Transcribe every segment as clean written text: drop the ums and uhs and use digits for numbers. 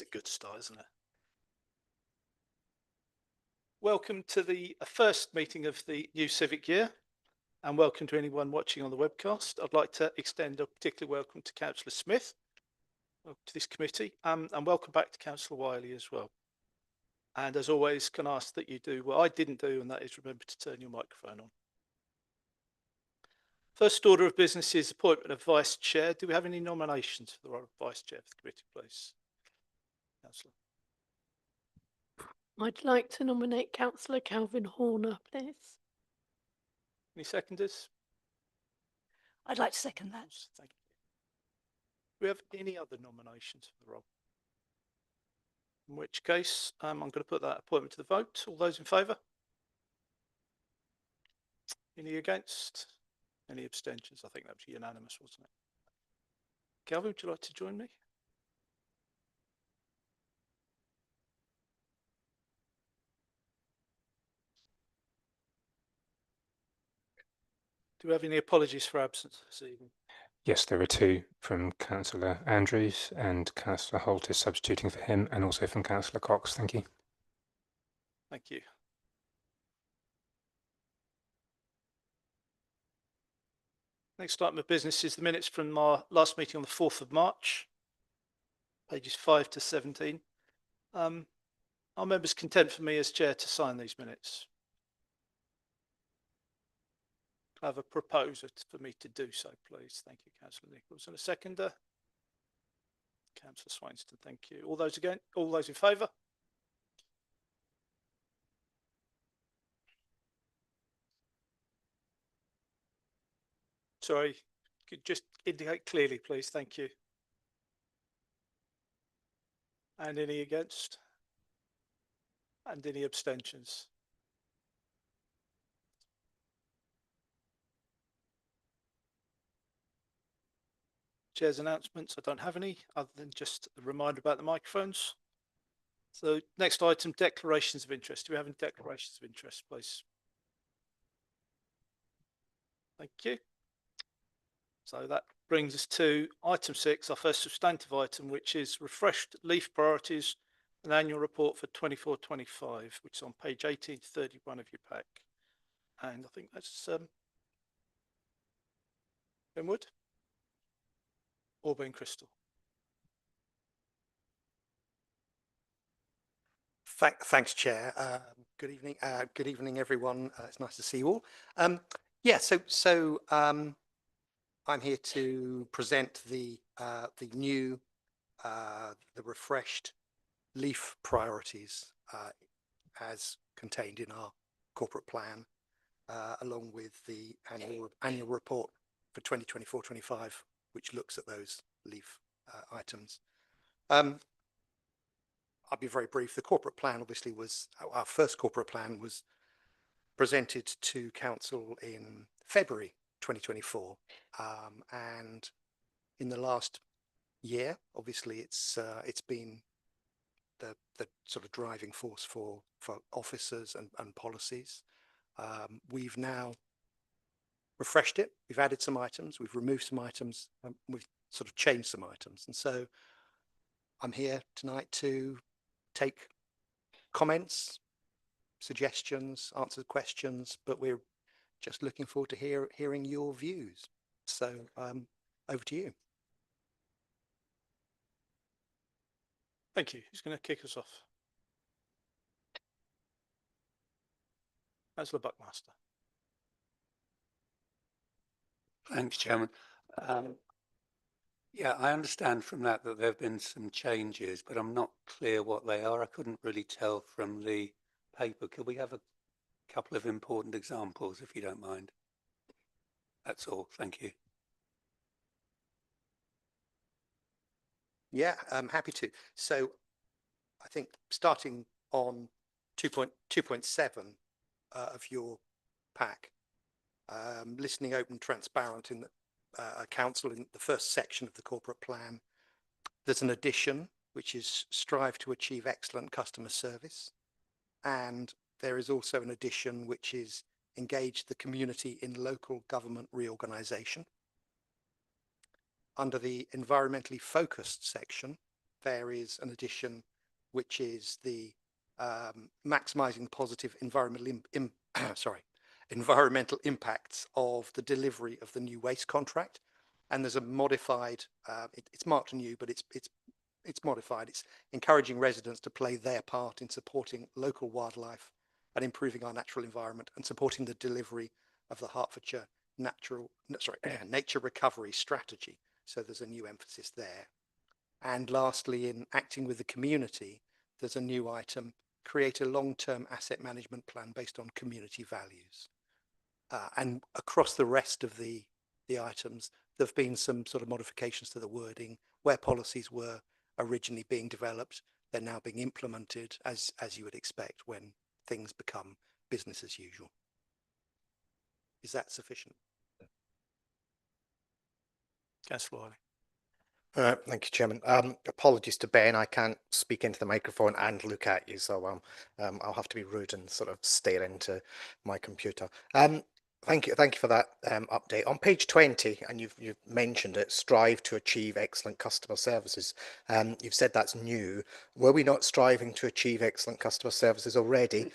a good start, isn't it? Welcome to the first meeting of the new civic year, and welcome to anyone watching on the webcast. I'd like to extend a particular welcome to Councillor Smith, to this committee, and welcome back to Councillor Wiley as well. And as always, can ask that you do what I didn't do, and that is remember to turn your microphone on. First order of business is appointment of Vice Chair. Do we have any nominations for the role of Vice Chair of the committee, please? Councillor. I'd like to nominate Councillor Calvin Horner, please. Any seconders? I'd like to second that. Thank you. Do we have any other nominations for the role? In which case, I'm going to put that appointment to the vote. All those in favour? Any against? Any abstentions? I think that was unanimous, wasn't it? Calvin, would you like to join me? Do we have any apologies for absence this evening? Yes, there are two from Councillor Andrews, and Councillor Holt is substituting for him, and also from Councillor Cox. Thank you. Thank you. Next item of business is the minutes from our last meeting on the 4th of March, pages 5 to 17. Are members content for me as chair to sign these minutes? I have a proposer for me to do so, please. Thank you, Councillor Nichols. And a seconder? Councillor Swainston, thank you. All those again? All those in favour? Sorry, could you just indicate clearly, please. Thank you. And any against? And any abstentions? Chair's announcements, I don't have any, other than just a reminder about the microphones. So next item, declarations of interest. Do we have any declarations of interest, please? Thank you. So that brings us to item 6, our first substantive item, which is refreshed leaf priorities and annual report for 24-25, which is on page 18 to 31 of your pack. And I think that's Ben Wood or Ben Crystal. Thanks, Chair. Good evening. Good evening, everyone. It's nice to see you all. I'm here to present the new, the refreshed leaf priorities as contained in our corporate plan, along with the annual report for 2024-25, which looks at those leaf items. I'll be very brief. The corporate plan obviously was, our first corporate plan was presented to council in February 2024, and in the last year, obviously it's been the sort of driving force for officers and policies. We've now refreshed it. We've added some items, we've removed some items, we've sort of changed some items, and so I'm here tonight to take comments, suggestions, answer questions, but we're just looking forward to hearing your views. So over to you. Thank you. Who's going to kick us off? Councillor Buckmaster. Thanks, Chairman. Yeah, I understand from that there have been some changes, but I'm not clear what they are. I couldn't really tell from the paper. Could we have a couple of important examples, if you don't mind? That's all. Thank you. Yeah, I'm happy to. So I think starting on 2.7 of your pack, listening, open, transparent in the council, in the first section of the corporate plan, there's an addition which is strive to achieve excellent customer service, and there is also an addition which is engage the community in local government reorganisation. Under the environmentally focused section, there is an addition, which is the maximising positive environmental environmental impacts of the delivery of the new waste contract. And there's a modified, it's marked new, but it's modified. It's encouraging residents to play their part in supporting local wildlife and improving our natural environment and supporting the delivery of the Hertfordshire nature recovery strategy. So there's a new emphasis there. And lastly, in acting with the community, there's a new item, create a long-term asset management plan based on community values. And across the rest of the items, there have been some sort of modifications to the wording where policies were originally being developed. They're now being implemented as you would expect when things become business as usual. Is that sufficient? Councillor Wiley. Thank you, Chairman. Apologies to Ben, I can't speak into the microphone and look at you, so I'll have to be rude and sort of stare into my computer. Thank you for that update. On page 20, and you've mentioned it, strive to achieve excellent customer services. You've said that's new. Were we not striving to achieve excellent customer services already?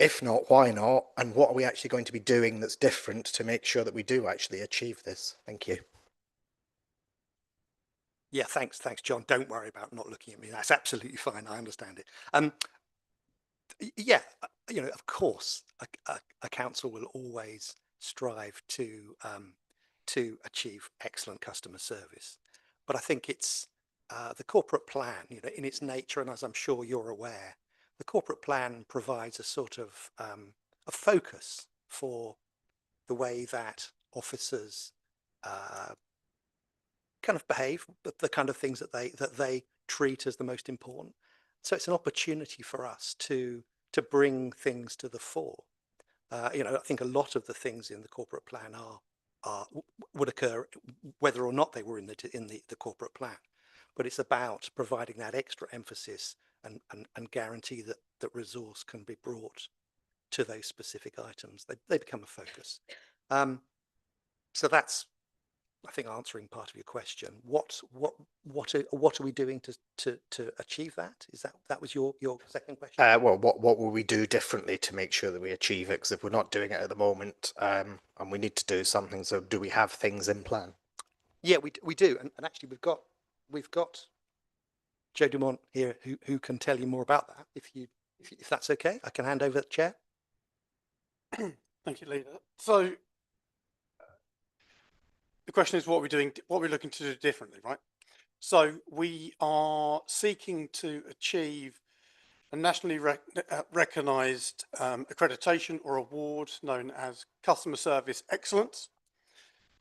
If not, why not? And what are we actually going to be doing that's different to make sure that we do actually achieve this? Thank you. Yeah, thanks, John. Don't worry about not looking at me. That's absolutely fine. I understand it. Yeah, of course, a council will always strive to achieve excellent customer service. But I think it's the corporate plan, in its nature, and as I'm sure you're aware, the corporate plan provides a sort of a focus for the way that officers kind of behave, the kind of things that they treat as the most important. So it's an opportunity for us to bring things to the fore. I think a lot of the things in the corporate plan would occur whether or not they were in the corporate plan. But it's about providing that extra emphasis and guarantee that resource can be brought to those specific items. They become a focus. So that's, I think, answering part of your question. What are we doing to achieve that? Is that was your second question? Well, what will we do differently to make sure that we achieve it? Because if we're not doing it at the moment, and we need to do something, so do we have things in plan? Yeah, we do, and actually we've got Joe Dumont here who can tell you more about that. If that's okay, I can hand over the chair. Thank you, Leader. So the question is what we're looking to do differently, right? So we are seeking to achieve a nationally recognised accreditation or award known as Customer Service Excellence.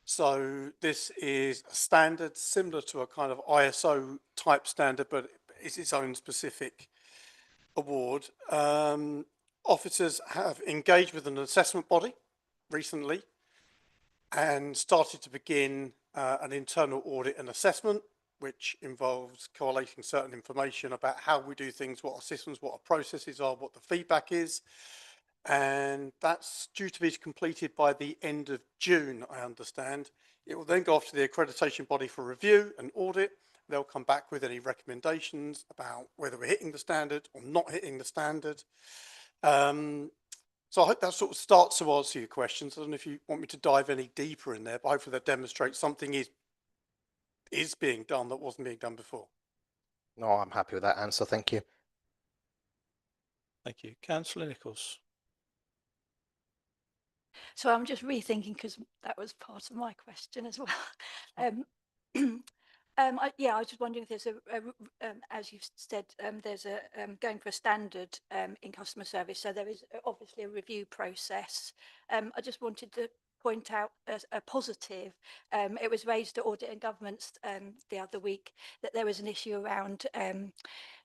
So this is a standard similar to a kind of ISO type standard, but it's its own specific award. Officers have engaged with an assessment body recently and started to begin an internal audit and assessment, which involves collating certain information about how we do things, what our systems, what our processes are, what the feedback is. And that's due to be completed by the end of June, I understand. It will then go off to the accreditation body for review and audit. They'll come back with any recommendations about whether we're hitting the standard or not hitting the standard. So I hope that sort of starts to answer your questions. I don't know if you want me to dive any deeper in there, but hopefully that demonstrates something is being done that wasn't being done before. No, I'm happy with that answer. Thank you. Thank you. Councillor Nichols. So I'm just rethinking because that was part of my question as well. I was just wondering if there's as you've said, there's a going for a standard in customer service. So there is obviously a review process. I just wanted to point out a positive. It was raised at Audit and Governance the other week that there was an issue around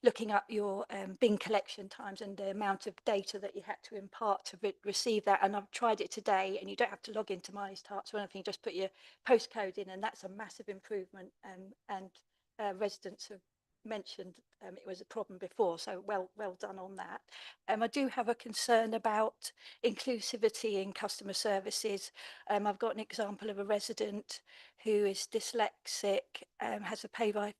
looking up your bin collection times and the amount of data that you had to impart to receive that. And I've tried it today, and you don't have to log into MyStarts or anything, just put your postcode in, and that's a massive improvement. And residents have mentioned it was a problem before, so well done on that. I do have a concern about inclusivity in customer services. I've got an example of a resident who is dyslexic, has a pay by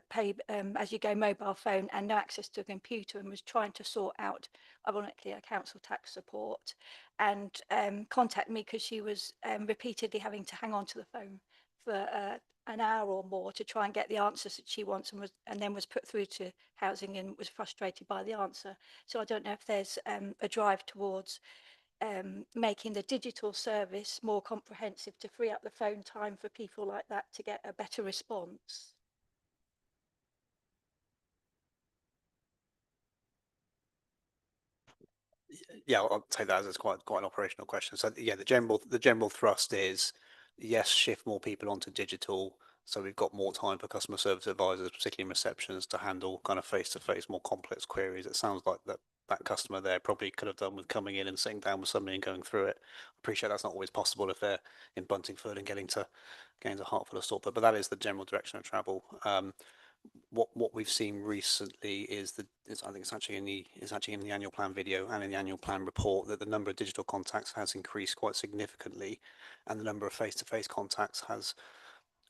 pay as you go mobile phone and no access to a computer, and was trying to sort out, ironically, a council tax support, and contacted me because she was repeatedly having to hang on to the phone for an hour or more to try and get the answers that she wants, and then was put through to housing and was frustrated by the answer. So I don't know if there's a drive towards making the digital service more comprehensive to free up the phone time for people like that to get a better response. Yeah, I'll take that as quite an operational question. So yeah, the general thrust is yes, shift more people onto digital. So we've got more time for customer service advisors, particularly in receptions, to handle kind of face-to-face, more complex queries. It sounds like that customer there probably could have done with coming in and sitting down with somebody and going through it. I appreciate that's not always possible if they're in Buntingford and getting to Hartford or Salford, but that is the general direction of travel. What we've seen recently is I think it's actually in the annual plan video and in the annual plan report that the number of digital contacts has increased quite significantly, and the number of face-to-face contacts has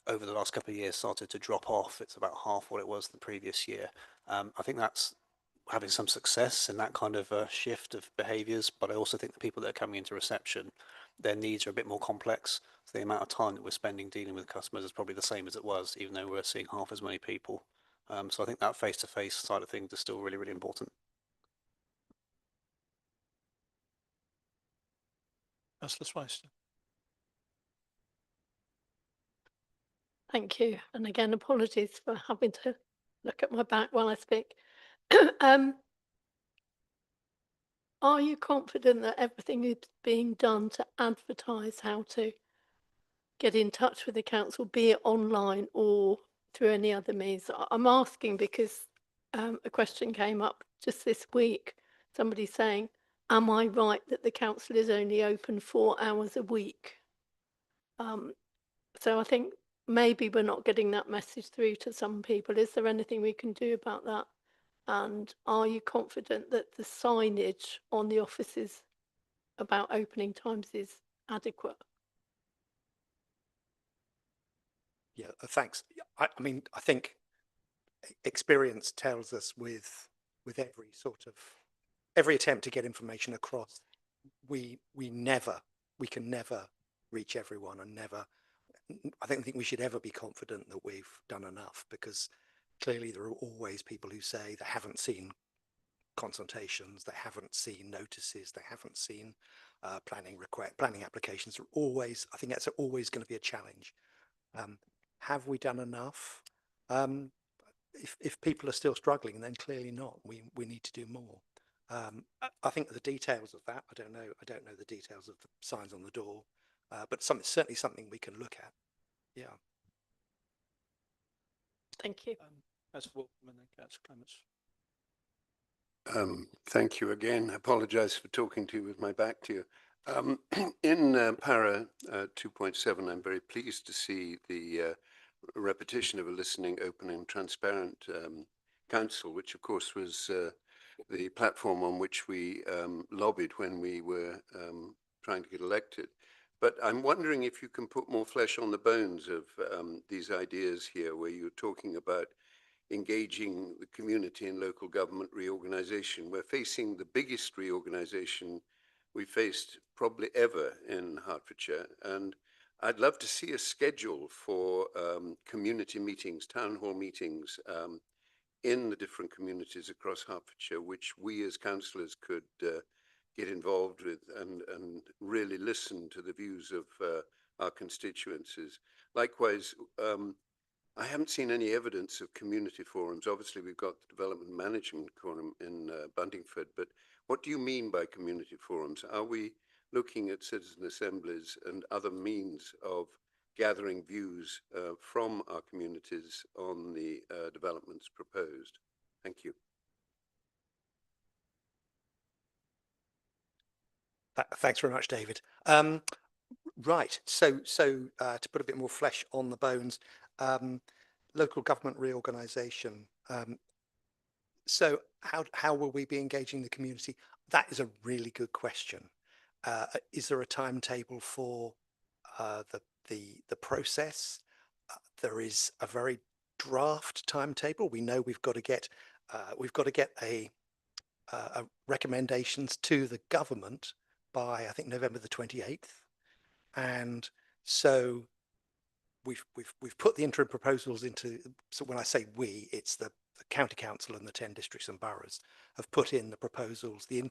over the last couple of years started to drop off. It's about half what it was the previous year. I think that's having some success in that kind of shift of behaviours, but I also think the people that are coming into reception, their needs are a bit more complex. So the amount of time that we're spending dealing with customers is probably the same as it was, even though we're seeing half as many people. So I think that face-to-face side of things is still really, really important. Councillor Swainson. Thank you. And again, apologies for having to look at my back while I speak. Are you confident that everything is being done to advertise how to get in touch with the council, be it online or through any other means? I'm asking because a question came up just this week, somebody saying, am I right that the council is only open 4 hours a week? So I think maybe we're not getting that message through to some people. Is there anything we can do about that? And are you confident that the signage on the offices about opening times is adequate? Yeah, thanks. I mean, I think experience tells us with every attempt to get information across, we can never reach everyone, and I don't think we should ever be confident that we've done enough, because clearly there are always people who say they haven't seen consultations, they haven't seen notices, they haven't seen planning applications. I think that's always going to be a challenge. Have we done enough? If people are still struggling, then clearly not. We need to do more. I think the details of that, I don't know the details of the signs on the door, but certainly something we can look at. Yeah. Thank you. Councillor Waltham and then Councillor Clements. Thank you again. I apologise for talking to you with my back to you. In para 2.7, I'm very pleased to see the repetition of a listening, open and transparent council, which of course was the platform on which we lobbied when we were trying to get elected. But I'm wondering if you can put more flesh on the bones of these ideas here, where you're talking about engaging the community in local government reorganisation. We're facing the biggest reorganisation we faced probably ever in Hertfordshire, and I'd love to see a schedule for community meetings, town hall meetings in the different communities across Hertfordshire, which we as councillors could get involved with and really listen to the views of our constituencies. Likewise, I haven't seen any evidence of community forums. Obviously, we've got the Development Management Forum in Buntingford, but what do you mean by community forums? Are we looking at citizen assemblies and other means of gathering views from our communities on the developments proposed? Thank you. Thanks very much, David. Right, so to put a bit more flesh on the bones, local government reorganisation. So how will we be engaging the community? That is a really good question. Is there a timetable for the process? There is a very draft timetable. We know we've got to get a recommendations to the government by, I think, November the 28th, and so we've put the interim proposals into. So when I say we, it's the county council and the 10 districts and boroughs have put in the proposals. The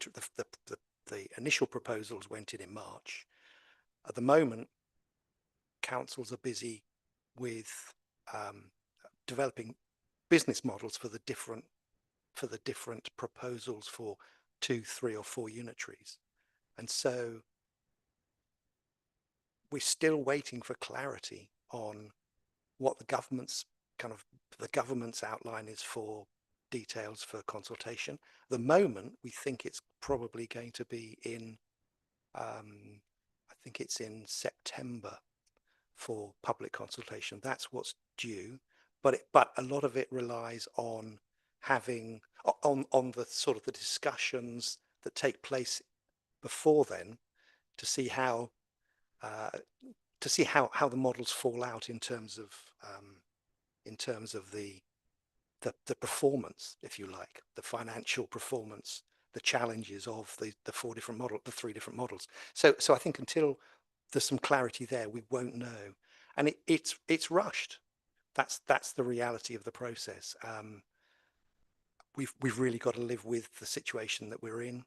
initial proposals went in March. At the moment, councils are busy with developing business models for the different proposals for 2, 3 or 4 unitaries, and so we're still waiting for clarity on what the government's outline is for details for consultation. At the moment, we think it's probably going to be in I think it's in September for public consultation. That's what's due, but a lot of it relies on having on the sort of the discussions that take place before then to see how the models fall out in terms of the performance, if you like, the financial performance, the challenges of the 3 different models. So I think until there's some clarity there, we won't know, and it's rushed. That's the reality of the process. We've really got to live with the situation that we're in,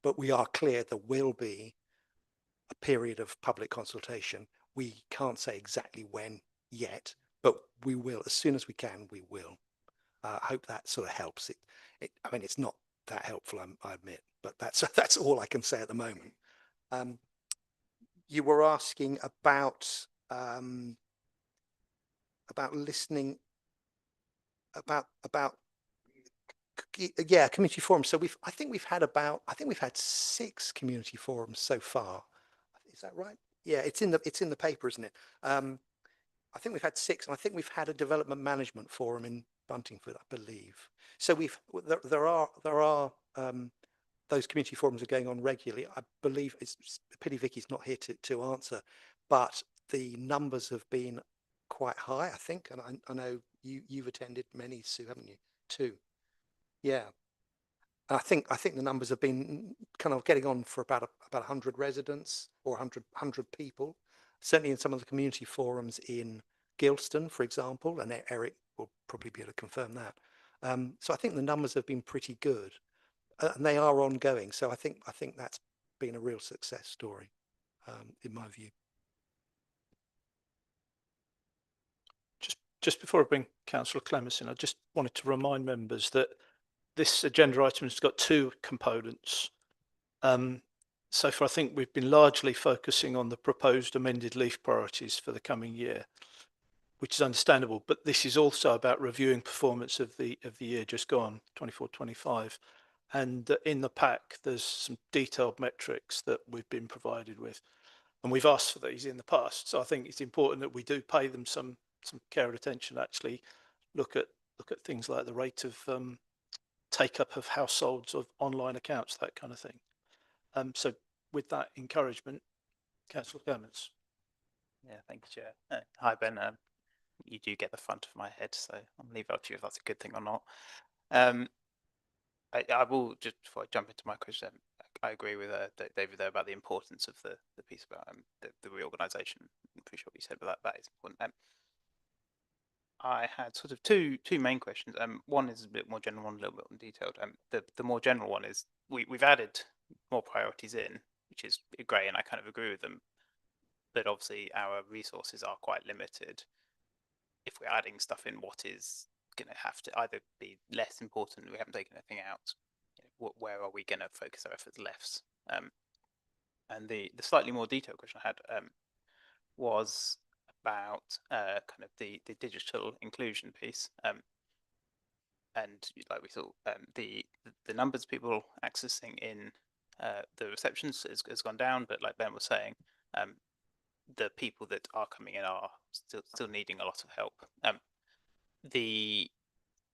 but we are clear there will be a period of public consultation. We can't say exactly when yet, but we will as soon as we can. We will. I hope that sort of helps. I mean, it's not that helpful, I admit, but that's all I can say at the moment. You were asking about listening, about community forums. So I think we've had 6 community forums so far. Is that right? Yeah, it's in the paper, isn't it? I think we've had 6, and I think we've had a development management forum in Buntingford, I believe. So there are those community forums are going on regularly. I believe it's a pity Vicky's not here to answer, but the numbers have been quite high, I think, and I know you've attended many, Sue, haven't you? 2. Yeah. I think the numbers have been kind of getting on for about 100 residents or 100 people. Certainly in some of the community forums in Gilston, for example, and Eric will probably be able to confirm that. So I think the numbers have been pretty good, and they are ongoing. So I think that's been a real success story, in my view. Just before I bring Councillor Clements in, I just wanted to remind members that this agenda item has got 2 components. So far, I think we've been largely focusing on the proposed amended LEAF priorities for the coming year, which is understandable, but this is also about reviewing performance of the year just gone, 24-25. And in the pack, there's some detailed metrics that we've been provided with, and we've asked for these in the past. So I think it's important that we do pay them some care and attention. Actually, look at things like the rate of take up of households of online accounts, that kind of thing. So with that encouragement, Councillor Clements. Yeah, thank you, Chair. Hi, Ben. You do get the front of my head, so I'll leave it up to you if that's a good thing or not. I will, just before I jump into my question, I agree with David there about the importance of the piece about the reorganisation. Appreciate what you said, but that is important. I had sort of two main questions. One is a bit more general, one a little bit more detailed. The more general one is we've added more priorities in, which is great, and I kind of agree with them. But obviously our resources are quite limited. If we're adding stuff in, what is going to have to either be less important, we haven't taken anything out, where are we going to focus our efforts less? And the slightly more detailed question I had was about kind of the digital inclusion piece, and like we saw, the numbers of people accessing in the receptions has gone down, but like Ben was saying, the people that are coming in are still needing a lot of help. The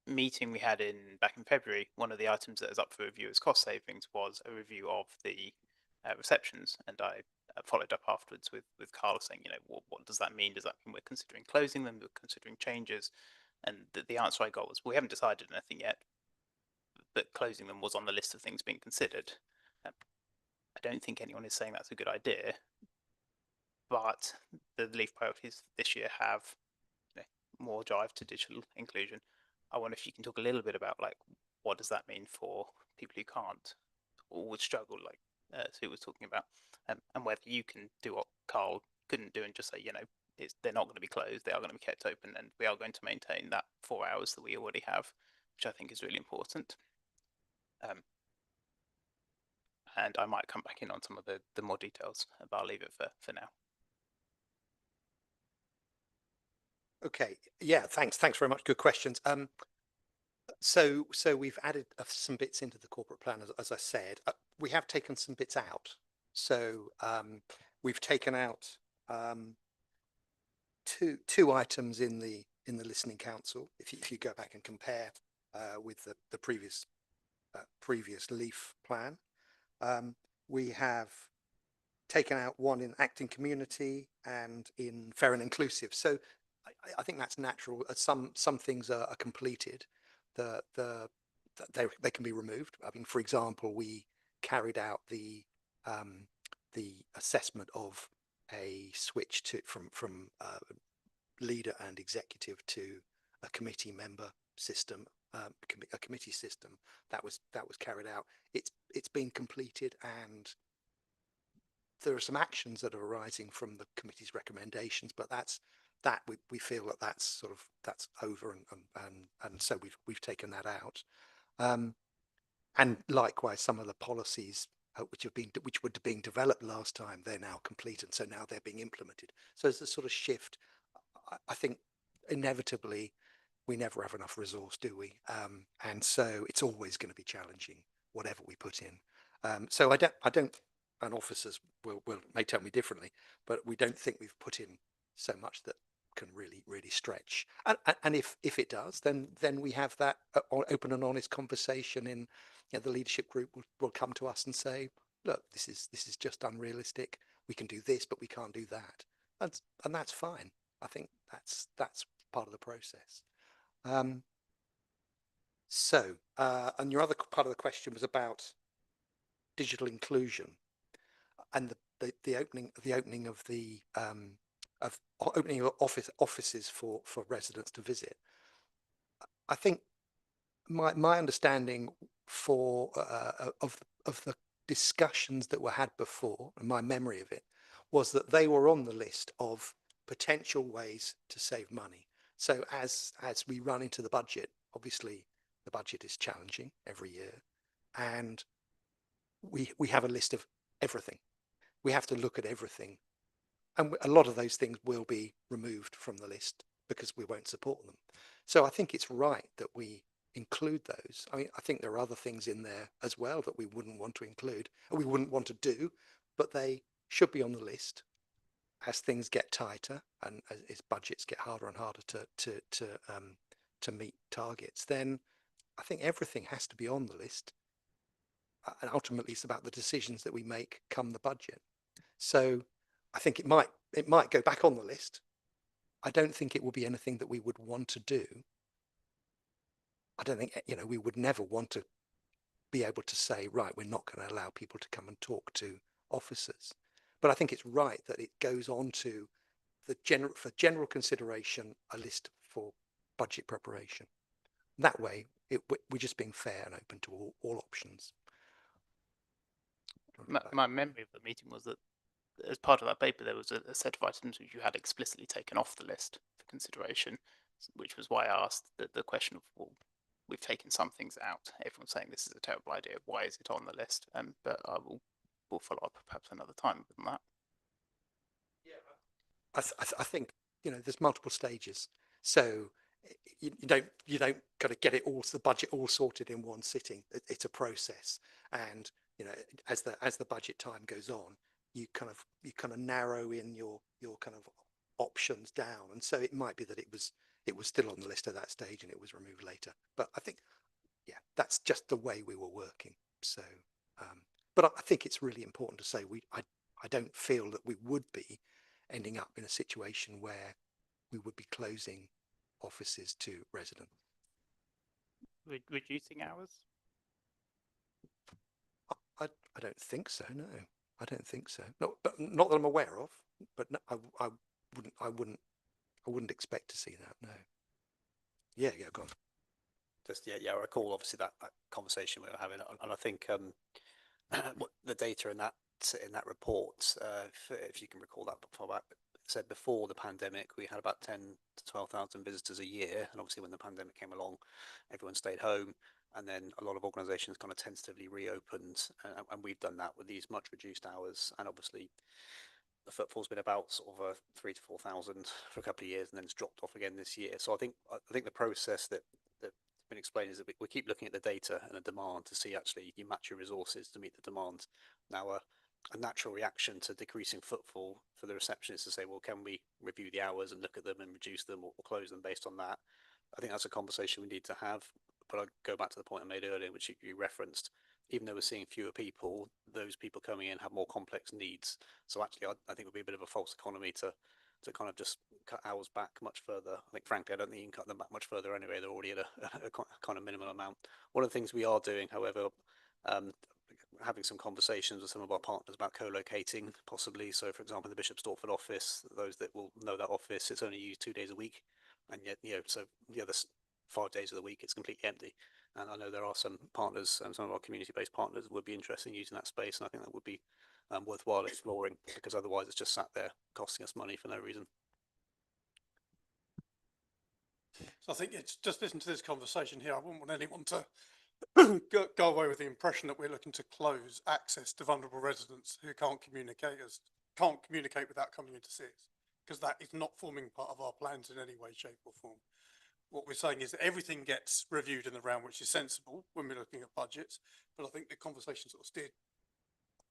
meeting we had back in February, one of the items that is up for review as cost savings was a review of the receptions, and I followed up afterwards with Carl saying, you know, what does that mean? Does that mean we're considering closing them? We're considering changes? And the answer I got was, we haven't decided anything yet, but closing them was on the list of things being considered. I don't think anyone is saying that's a good idea, but the Leaf priorities this year have, you know, more drive to digital inclusion. I wonder if you can talk a little bit about, like, what does that mean for people who can't or would struggle, like Sue was talking about, and whether you can do what Carl couldn't do and just say, you know, they're not going to be closed, they are going to be kept open, and we are going to maintain that 4 hours that we already have, which I think is really important. And I might come back in on some of the more details, but I'll leave it for now. Okay, yeah, thanks very much. Good questions. So we've added some bits into the corporate plan, as I said. We have taken some bits out. So we've taken out two items in the listening council. If you go back and compare with the previous Leaf plan, we have taken out one in acting community and in fair and inclusive. So I think that's natural. Some things are completed. They can be removed. I mean, for example, we carried out the assessment of a switch from leader and executive to a committee member system, a committee system. That was carried out. It's been completed, and there are some actions that are arising from the committee's recommendations, but we feel that's over, and so we've taken that out. And likewise, some of the policies which were being developed last time, they're now complete, and so now they're being implemented. So it's a sort of shift. I think inevitably we never have enough resource, do we? And so it's always going to be challenging, whatever we put in. So I don't, and officers may tell me differently, but we don't think we've put in so much that can really stretch. And if it does, then we have that open and honest conversation. In the leadership group will come to us and say, look, this is just unrealistic. We can do this, but we can't do that, and that's fine. I think that's part of the process. And your other part of the question was about digital inclusion and the opening of the opening of offices for residents to visit. I think my understanding of the discussions that were had before, and my memory of it, was that they were on the list of potential ways to save money. So as we run into the budget, obviously the budget is challenging every year, and we have a list of everything. We have to look at everything, and a lot of those things will be removed from the list because we won't support them. So I think it's right that we include those. I mean, I think there are other things in there as well that we wouldn't want to include, and we wouldn't want to do, but they should be on the list as things get tighter and as budgets get harder and harder to meet targets. Then I think everything has to be on the list, and ultimately it's about the decisions that we make come the budget. So I think it might go back on the list. I don't think it will be anything that we would want to do. I don't think, we would never want to be able to say, right, we're not going to allow people to come and talk to officers. But I think it's right that it goes on to for general consideration, a list for budget preparation. That way, we're just being fair and open to all options. My memory of the meeting was that as part of that paper, there was a set of items which you had explicitly taken off the list for consideration, which was why I asked the question of, well, we've taken some things out. Everyone's saying this is a terrible idea. Why is it on the list? But we'll follow up perhaps another time with that. Yeah, I think there's multiple stages, so you don't got to get it all, the budget all sorted in one sitting. It's a process, and as the budget time goes on, you kind of narrow in your kind of options down, and so it might be that it was still on the list at that stage and it was removed later. But I think, yeah, that's just the way we were working. So, but I think it's really important to say I don't feel that we would be ending up in a situation where we would be closing offices to residents. Reducing hours? I don't think so. No, I don't think so. No, but not that I'm aware of. But no, I wouldn't expect to see that. No. Yeah, go on. Just I recall obviously that conversation we were having, and I think what the data in that report, if you can recall that before that, said before the pandemic we had about 10 to 12,000 visitors a year, and obviously when the pandemic came along, everyone stayed home, and then a lot of organisations kind of tentatively reopened, and we've done that with these much reduced hours, and obviously the footfall's been about sort of 3,000 to 4,000 for a couple of years, and then it's dropped off again this year. So I think the process that's been explained is that we keep looking at the data and the demand to see actually you match your resources to meet the demand. Now, a natural reaction to decreasing footfall for the receptionist to say, well, can we review the hours and look at them and reduce them or close them based on that? I think that's a conversation we need to have. But I'll go back to the point I made earlier, which you referenced. Even though we're seeing fewer people, those people coming in have more complex needs. So actually, I think it would be a bit of a false economy to kind of just cut hours back much further. I think, frankly, I don't think you can cut them back much further anyway. They're already at a kind of minimal amount. One of the things we are doing, however, having some conversations with some of our partners about co-locating, possibly. So, for example, the Bishop Stortford office, those that will know that office, it's only used 2 days a week. And yet, so the other 5 days of the week, it's completely empty. And I know there are some partners, some of our community-based partners would be interested in using that space, and I think that would be worthwhile exploring, because otherwise it's just sat there costing us money for no reason. So I think it's just listen to this conversation here. I wouldn't want anyone to go away with the impression that we're looking to close access to vulnerable residents who can't communicate without coming in to see us, because that is not forming part of our plans in any way, shape or form. What we're saying is that everything gets reviewed in the round, which is sensible when we're looking at budgets. But I think the conversation sort of steered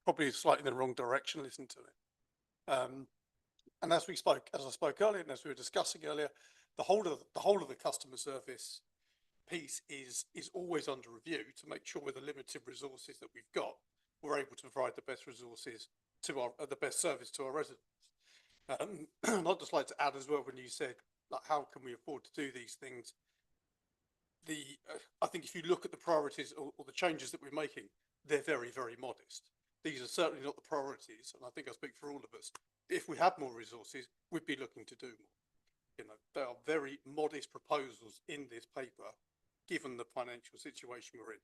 probably slightly in the wrong direction. Listen to it. And as I spoke earlier, and as we were discussing earlier, the whole of the customer service piece is always under review to make sure with the limited resources that we've got, we're able to provide the best resources to the best service to our residents. And I'd just like to add as well, when you said, like, how can we afford to do these things? I think if you look at the priorities or the changes that we're making, they're very, very modest. These are certainly not the priorities, and I think I speak for all of us. If we had more resources, we'd be looking to do more. You know, there are very modest proposals in this paper, given the financial situation we're in.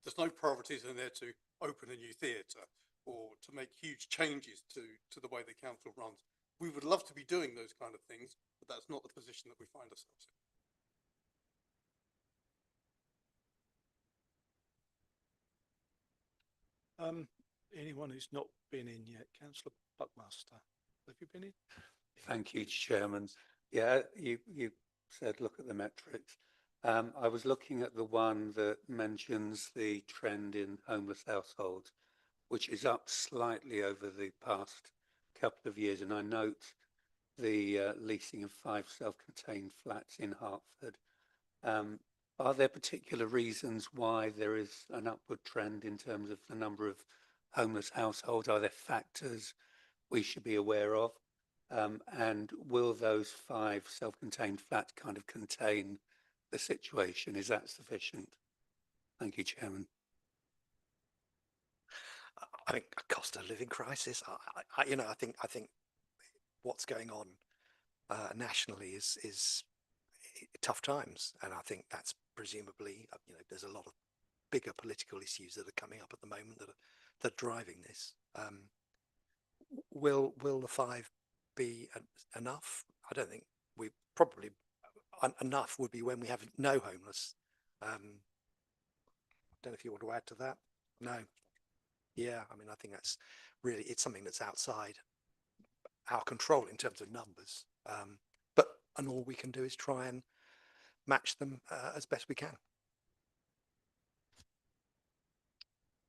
There's no priorities in there to open a new theatre or to make huge changes to the way the council runs. We would love to be doing those kind of things, but that's not the position that we find ourselves in. Anyone who's not been in yet? Councillor Buckmaster, have you been in? Thank you, Chairman. Yeah, you said look at the metrics. I was looking at the one that mentions the trend in homeless households, which is up slightly over the past couple of years, and I note the leasing of 5 self-contained flats in Hertford. Are there particular reasons why there is an upward trend in terms of the number of homeless households? Are there factors we should be aware of? And will those 5 self-contained flats kind of contain the situation? Is that sufficient? Thank you, Chairman. I think a cost of living crisis. I think what's going on nationally is tough times, and I think that's presumably there's a lot of bigger political issues that are coming up at the moment that are driving this. Will the 5 be enough? I don't think we probably enough would be when we have no homeless. I don't know if you want to add to that. No. Yeah, I mean, I think that's really, it's something that's outside our control in terms of numbers. And all we can do is try and match them as best we can.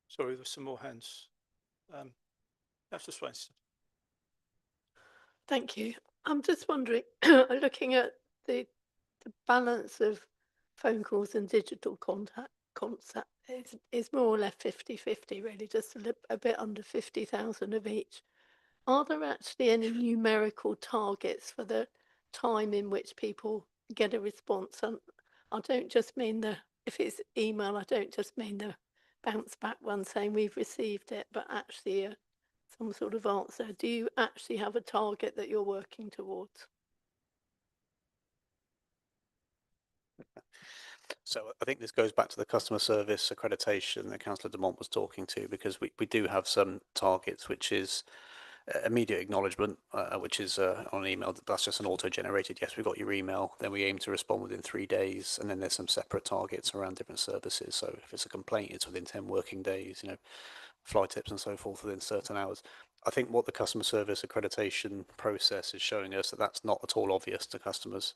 Sorry, there's some more hands. Councillor Swainson. Thank you. I'm just wondering, looking at the balance of phone calls and digital contact is more or less 50-50 really, just a bit under 50,000 of each. Are there actually any numerical targets for the time in which people get a response? And I don't just mean if it's email, I don't just mean the bounce back one saying we've received it, but actually some sort of answer. Do you actually have a target that you're working towards? So I think this goes back to the customer service accreditation that Councillor Dumont was talking to, because we do have some targets, which is immediate acknowledgement, which is on an email. That's just an auto-generated, yes, we got your email. Then we aim to respond within 3 days. And then there's some separate targets around different services. So if it's a complaint, it's within 10 working days, you know, fly tips and so forth within certain hours. I think what the customer service accreditation process is showing us that that's not at all obvious to customers.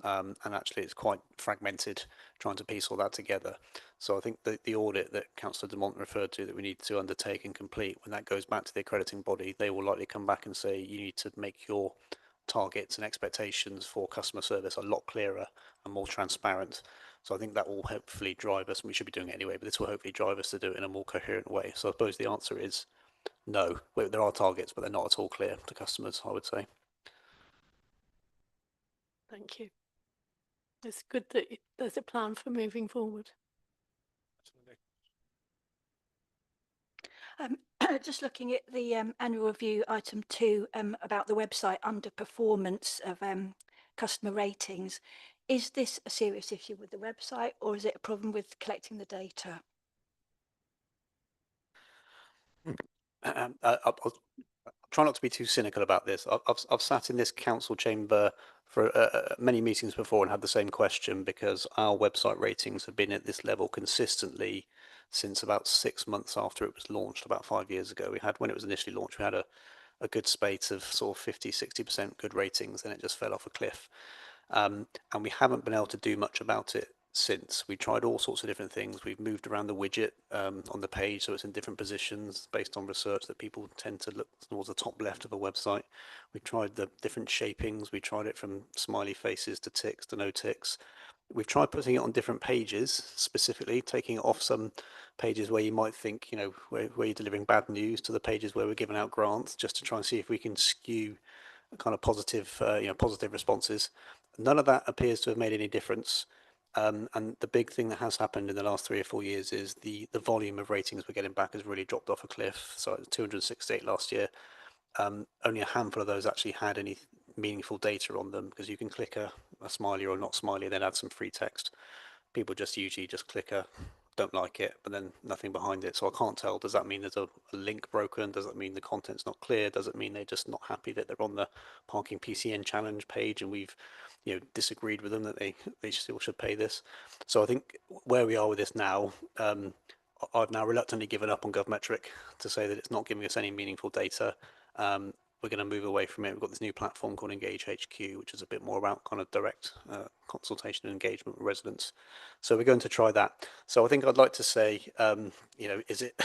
And actually it's quite fragmented trying to piece all that together. So I think the audit that Councillor Dumont referred to that we need to undertake and complete, when that goes back to the accrediting body, they will likely come back and say you need to make your targets and expectations for customer service a lot clearer and more transparent. So I think that will hopefully drive us, and we should be doing it anyway, but this will hopefully drive us to do it in a more coherent way. So I suppose the answer is no. There are targets, but they're not at all clear to customers, I would say. Thank you. It's good that there's a plan for moving forward. Just looking at the annual review item 2 about the website underperformance of customer ratings, is this a serious issue with the website, or is it a problem with collecting the data? I'll try not to be too cynical about this. I've sat in this council chamber for many meetings before and had the same question, because our website ratings have been at this level consistently since about 6 months after it was launched about 5 years ago. When it was initially launched, we had a good spate of sort of 50-60% good ratings, and it just fell off a cliff. And we haven't been able to do much about it since. We tried all sorts of different things. We've moved around the widget on the page so it's in different positions based on research that people tend to look towards the top left of a website. We tried the different shapings. We tried it from smiley faces to ticks to no ticks. We've tried putting it on different pages, specifically taking it off some pages where you might think, you know, where you're delivering bad news, to the pages where we're giving out grants, just to try and see if we can skew kind of positive, positive responses. None of that appears to have made any difference. And the big thing that has happened in the last 3 or 4 years is the volume of ratings we're getting back has really dropped off a cliff. So it was 268 last year. Only a handful of those actually had any meaningful data on them, because you can click a smiley or not smiley, then add some free text. People just usually just click a don't like it, but then nothing behind it. So I can't tell, does that mean there's a link broken? Does that mean the content's not clear? Does it mean they're just not happy that they're on the parking PCN challenge page and we've disagreed with them that they still should pay this? So I think where we are with this now, I've now reluctantly given up on GovMetric to say that it's not giving us any meaningful data. We're going to move away from it. We've got this new platform called Engage HQ, which is a bit more about kind of direct consultation and engagement with residents. So we're going to try that. So I think I'd like to say, is it,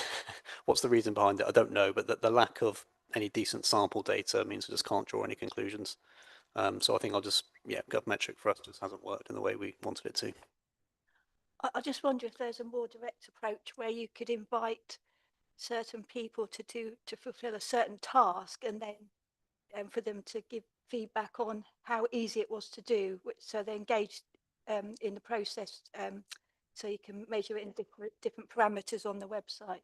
what's the reason behind it? I don't know, but the lack of any decent sample data means we just can't draw any conclusions. So I think GovMetric for us just hasn't worked in the way we wanted it to. I just wonder if there's a more direct approach where you could invite certain people to fulfill a certain task, and then for them to give feedback on how easy it was to do, so they're engaged in the process, so you can measure it in different parameters on the website.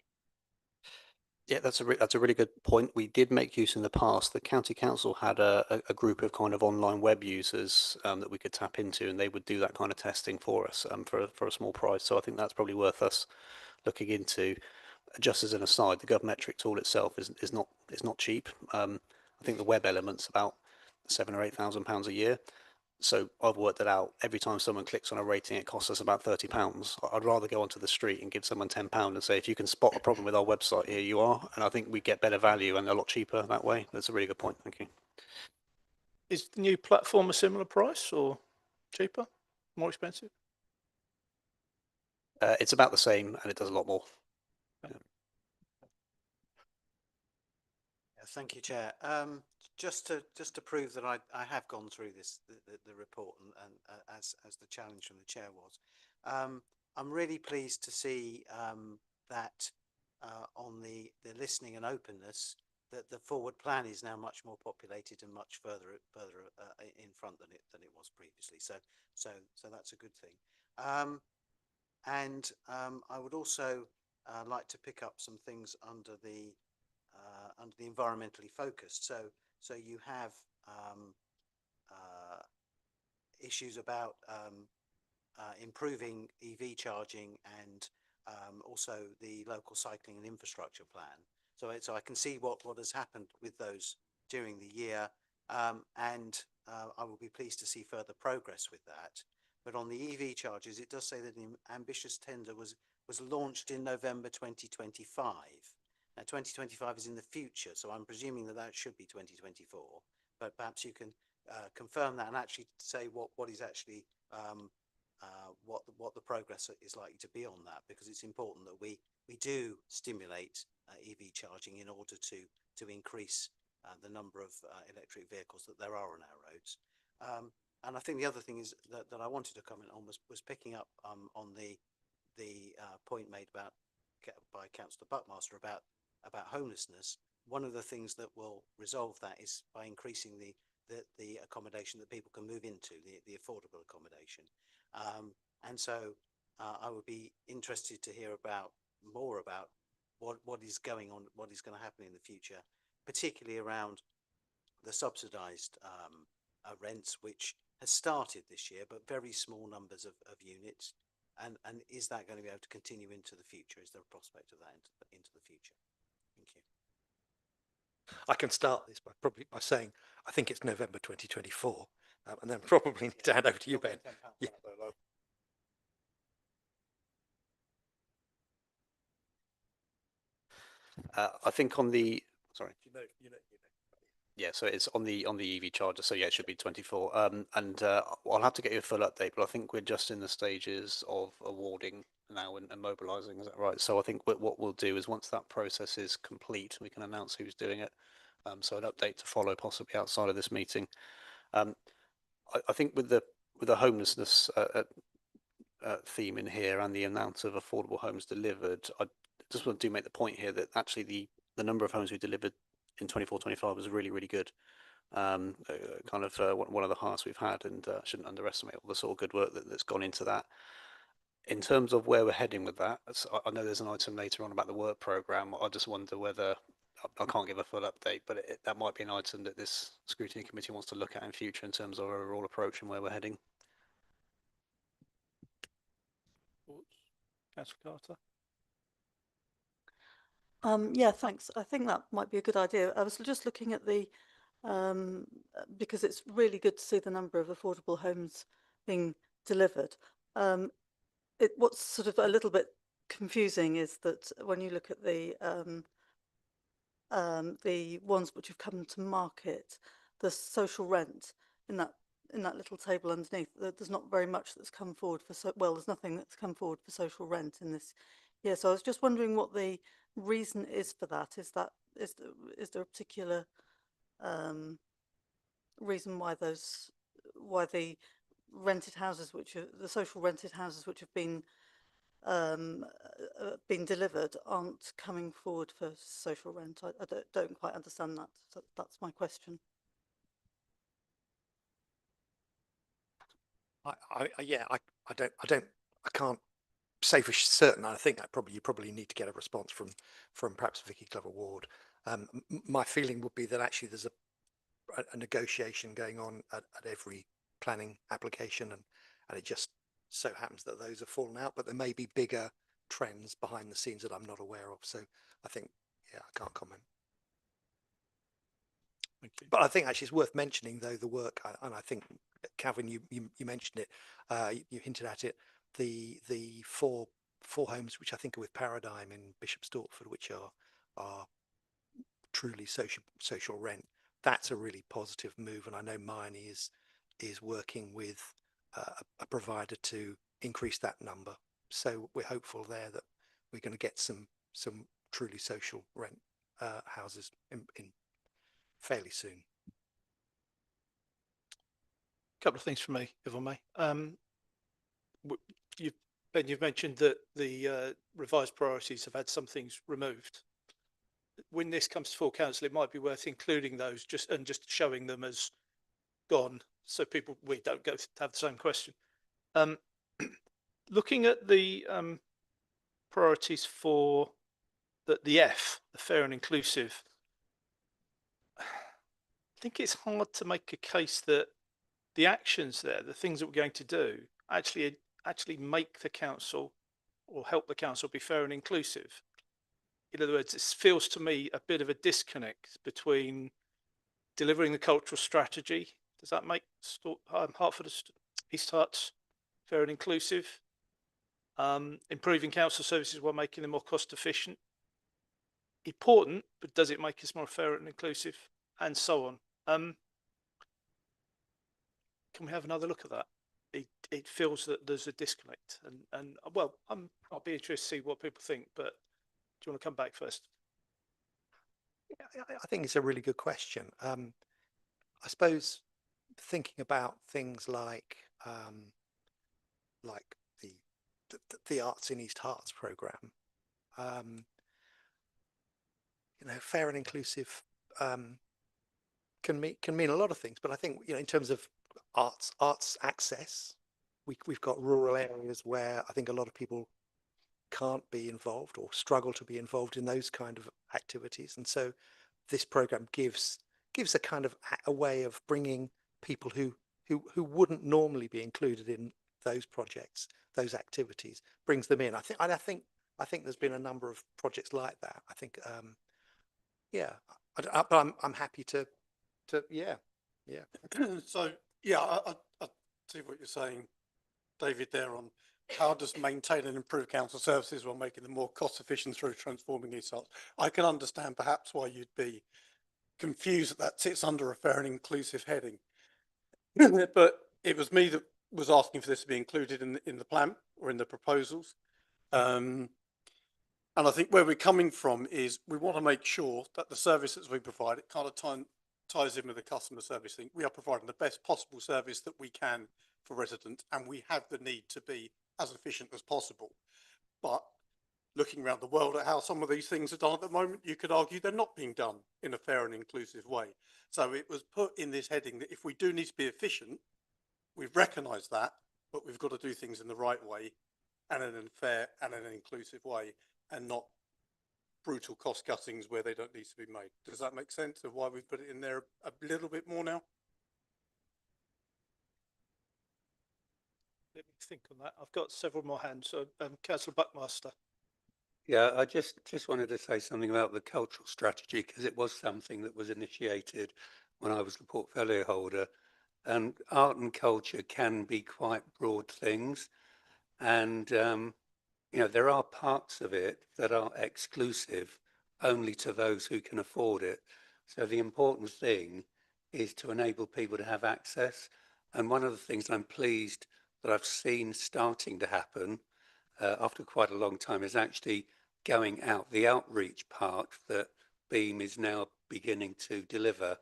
Yeah, that's a really good point. We did make use in the past. The county council had a group of kind of online web users that we could tap into, and they would do that kind of testing for us for a small price. So I think that's probably worth us looking into. Just as an aside, the GovMetric tool itself is not cheap. I think the web element's about £7,000 or £8,000 a year. So I've worked it out. Every time someone clicks on a rating, it costs us about £30. I'd rather go onto the street and give someone £10 and say, if you can spot a problem with our website, here you are. And I think we get better value and a lot cheaper that way. That's a really good point. Thank you. Is the new platform a similar price or cheaper, more expensive? It's about the same, and it does a lot more. Okay. Yeah, thank you, Chair. Just to prove that I have gone through the report and as the challenge from the chair was, I'm really pleased to see that on the listening and openness, the forward plan is now much more populated and much further in front than it was previously. So that's a good thing. I would also like to pick up some things under the environmentally focused. So you have issues about improving EV charging and also the local cycling and infrastructure plan. So I can see what has happened with those during the year, and I will be pleased to see further progress with that. But on the EV charges, it does say that an ambitious tender was launched in November 2025. Now 2025 is in the future, so I'm presuming that should be 2024. But perhaps you can confirm that and actually say what is actually what the progress is likely to be on that, because it's important that we do stimulate EV charging in order to increase the number of electric vehicles that there are on our roads. And I think the other thing is that I wanted to comment on was picking up on the point made by Councillor Buckmaster about homelessness. One of the things that will resolve that is by increasing the accommodation that people can move into, the affordable accommodation. And so I would be interested to hear more about what is going on, what is going to happen in the future, particularly around the subsidised rents, which has started this year, but very small numbers of units. And is that going to be able to continue into the future? Is there a prospect of that into the future? Thank you. I can start this by saying I think it's November 2024, and then probably need to hand over to you, Ben. Yeah. I think on the yeah, so it's on the EV charger. So yeah, it should be 24. I'll have to get you a full update, but I think we're just in the stages of awarding now and mobilising. Is that right? So I think what we'll do is once that process is complete, we can announce who's doing it. So an update to follow, possibly outside of this meeting. I think with the homelessness theme in here and the amount of affordable homes delivered, I just want to make the point here that actually the number of homes we delivered in 24-25 was really, really good. Kind of one of the highest we've had, and shouldn't underestimate all the sort of good work that's gone into that. In terms of where we're heading with that, I know there's an item later on about the work programme. I just wonder whether, I can't give a full update, but that might be an item that this scrutiny committee wants to look at in future in terms of our overall approach and where we're heading. Councillor Carter. Yeah, thanks. I think that might be a good idea. I was just looking at the, because it's really good to see the number of affordable homes being delivered. What's sort of a little bit confusing is that when you look at the ones which have come to market, the social rent in that little table underneath, there's not very much that's come forward for there's nothing that's come forward for social rent in this year. So I was just wondering what the reason is for that. Is there a particular reason why the rented houses, the social rented houses which have been delivered aren't coming forward for social rent? I don't quite understand that. So that's my question. I can't say for certain. I think you probably need to get a response from perhaps Vicky Glover Ward. My feeling would be that actually there's a negotiation going on at every planning application, and it just so happens that those have fallen out, but there may be bigger trends behind the scenes that I'm not aware of. So I think, yeah, I can't comment. But I think actually it's worth mentioning, though, the work, and I think, Calvin, you mentioned it, you hinted at it, the four homes which I think are with Paradigm in Bishop Stortford, which are truly social rent. That's a really positive move, and I know Miney is working with a provider to increase that number. So we're hopeful there that we're going to get some truly social rent houses in fairly soon. A couple of things from me, if I may. Ben, you've mentioned that the revised priorities have had some things removed. when this comes to full council, it might be worth including those just showing them as gone, so we don't go to have the same question. Looking at the priorities for the fair and inclusive, I think it's hard to make a case that the actions there, the things that we're going to do, actually make the council or help the council be fair and inclusive. In other words, it feels to me a bit of a disconnect between delivering the cultural strategy. Does that make Hertford East Herts fair and inclusive? Improving council services while making them more cost efficient. Important, but does it make us more fair and inclusive? And so on. Can we have another look at that? It feels that there's a disconnect, and well, I'll be interested to see what people think. But do you want to come back first? I think it's a really good question. I suppose thinking about things like the Arts in East Herts programme, fair and inclusive can mean a lot of things. But I think in terms of arts access, we've got rural areas where I think a lot of people can't be involved or struggle to be involved in those kind of activities, and so this program gives a kind of a way of bringing people who wouldn't normally be included in those projects, those activities, brings them in. I think there's been a number of projects like that. I think but I'm happy to yeah. So yeah, I see what you're saying, David, there on how does maintain and improve council services while making them more cost efficient through transforming East Herts. I can understand perhaps why you'd be confused that sits under a fair and inclusive heading. But it was me that was asking for this to be included in the plan or in the proposals. And I think where we're coming from is we want to make sure that the services we provide, it kind of ties in with the customer service thing. We are providing the best possible service that we can for residents, and we have the need to be as efficient as possible. But looking around the world at how some of these things are done at the moment, you could argue they're not being done in a fair and inclusive way. So it was put in this heading that if we do need to be efficient, we've recognised that, but we've got to do things in the right way and in a fair and an inclusive way, and not brutal cost cuttings where they don't need to be made. Does that make sense of why we've put it in there a little bit more now? Let me think on that. I've got several more hands. So, Councillor Buckmaster. Yeah, I just wanted to say something about the cultural strategy, because it was something that was initiated when I was the portfolio holder. And art and culture can be quite broad things. And, there are parts of it that are exclusive only to those who can afford it. So the important thing is to enable people to have access. And one of the things I'm pleased that I've seen starting to happen after quite a long time is actually going out, the outreach part that Beam is now beginning to deliver.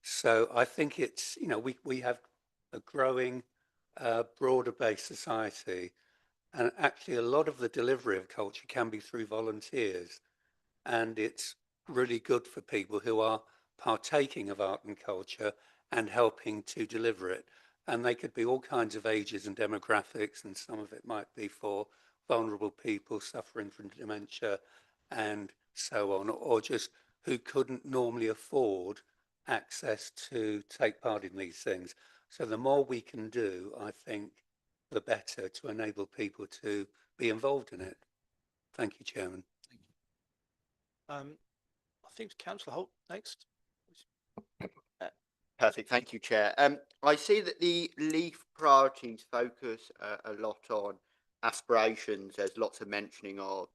So I think it's, we have a growing, broader based society, and actually a lot of the delivery of culture can be through volunteers, and it's really good for people who are partaking of art and culture and helping to deliver it. And they could be all kinds of ages and demographics, and some of it might be for vulnerable people suffering from dementia and so on, or just who couldn't normally afford access to take part in these things. So the more we can do, I think, the better to enable people to be involved in it. Thank you, Chairman. I think Councillor Holt next. Perfect. Thank you, Chair. I see that the LEAF priorities focus a lot on aspirations. There's lots of mentioning of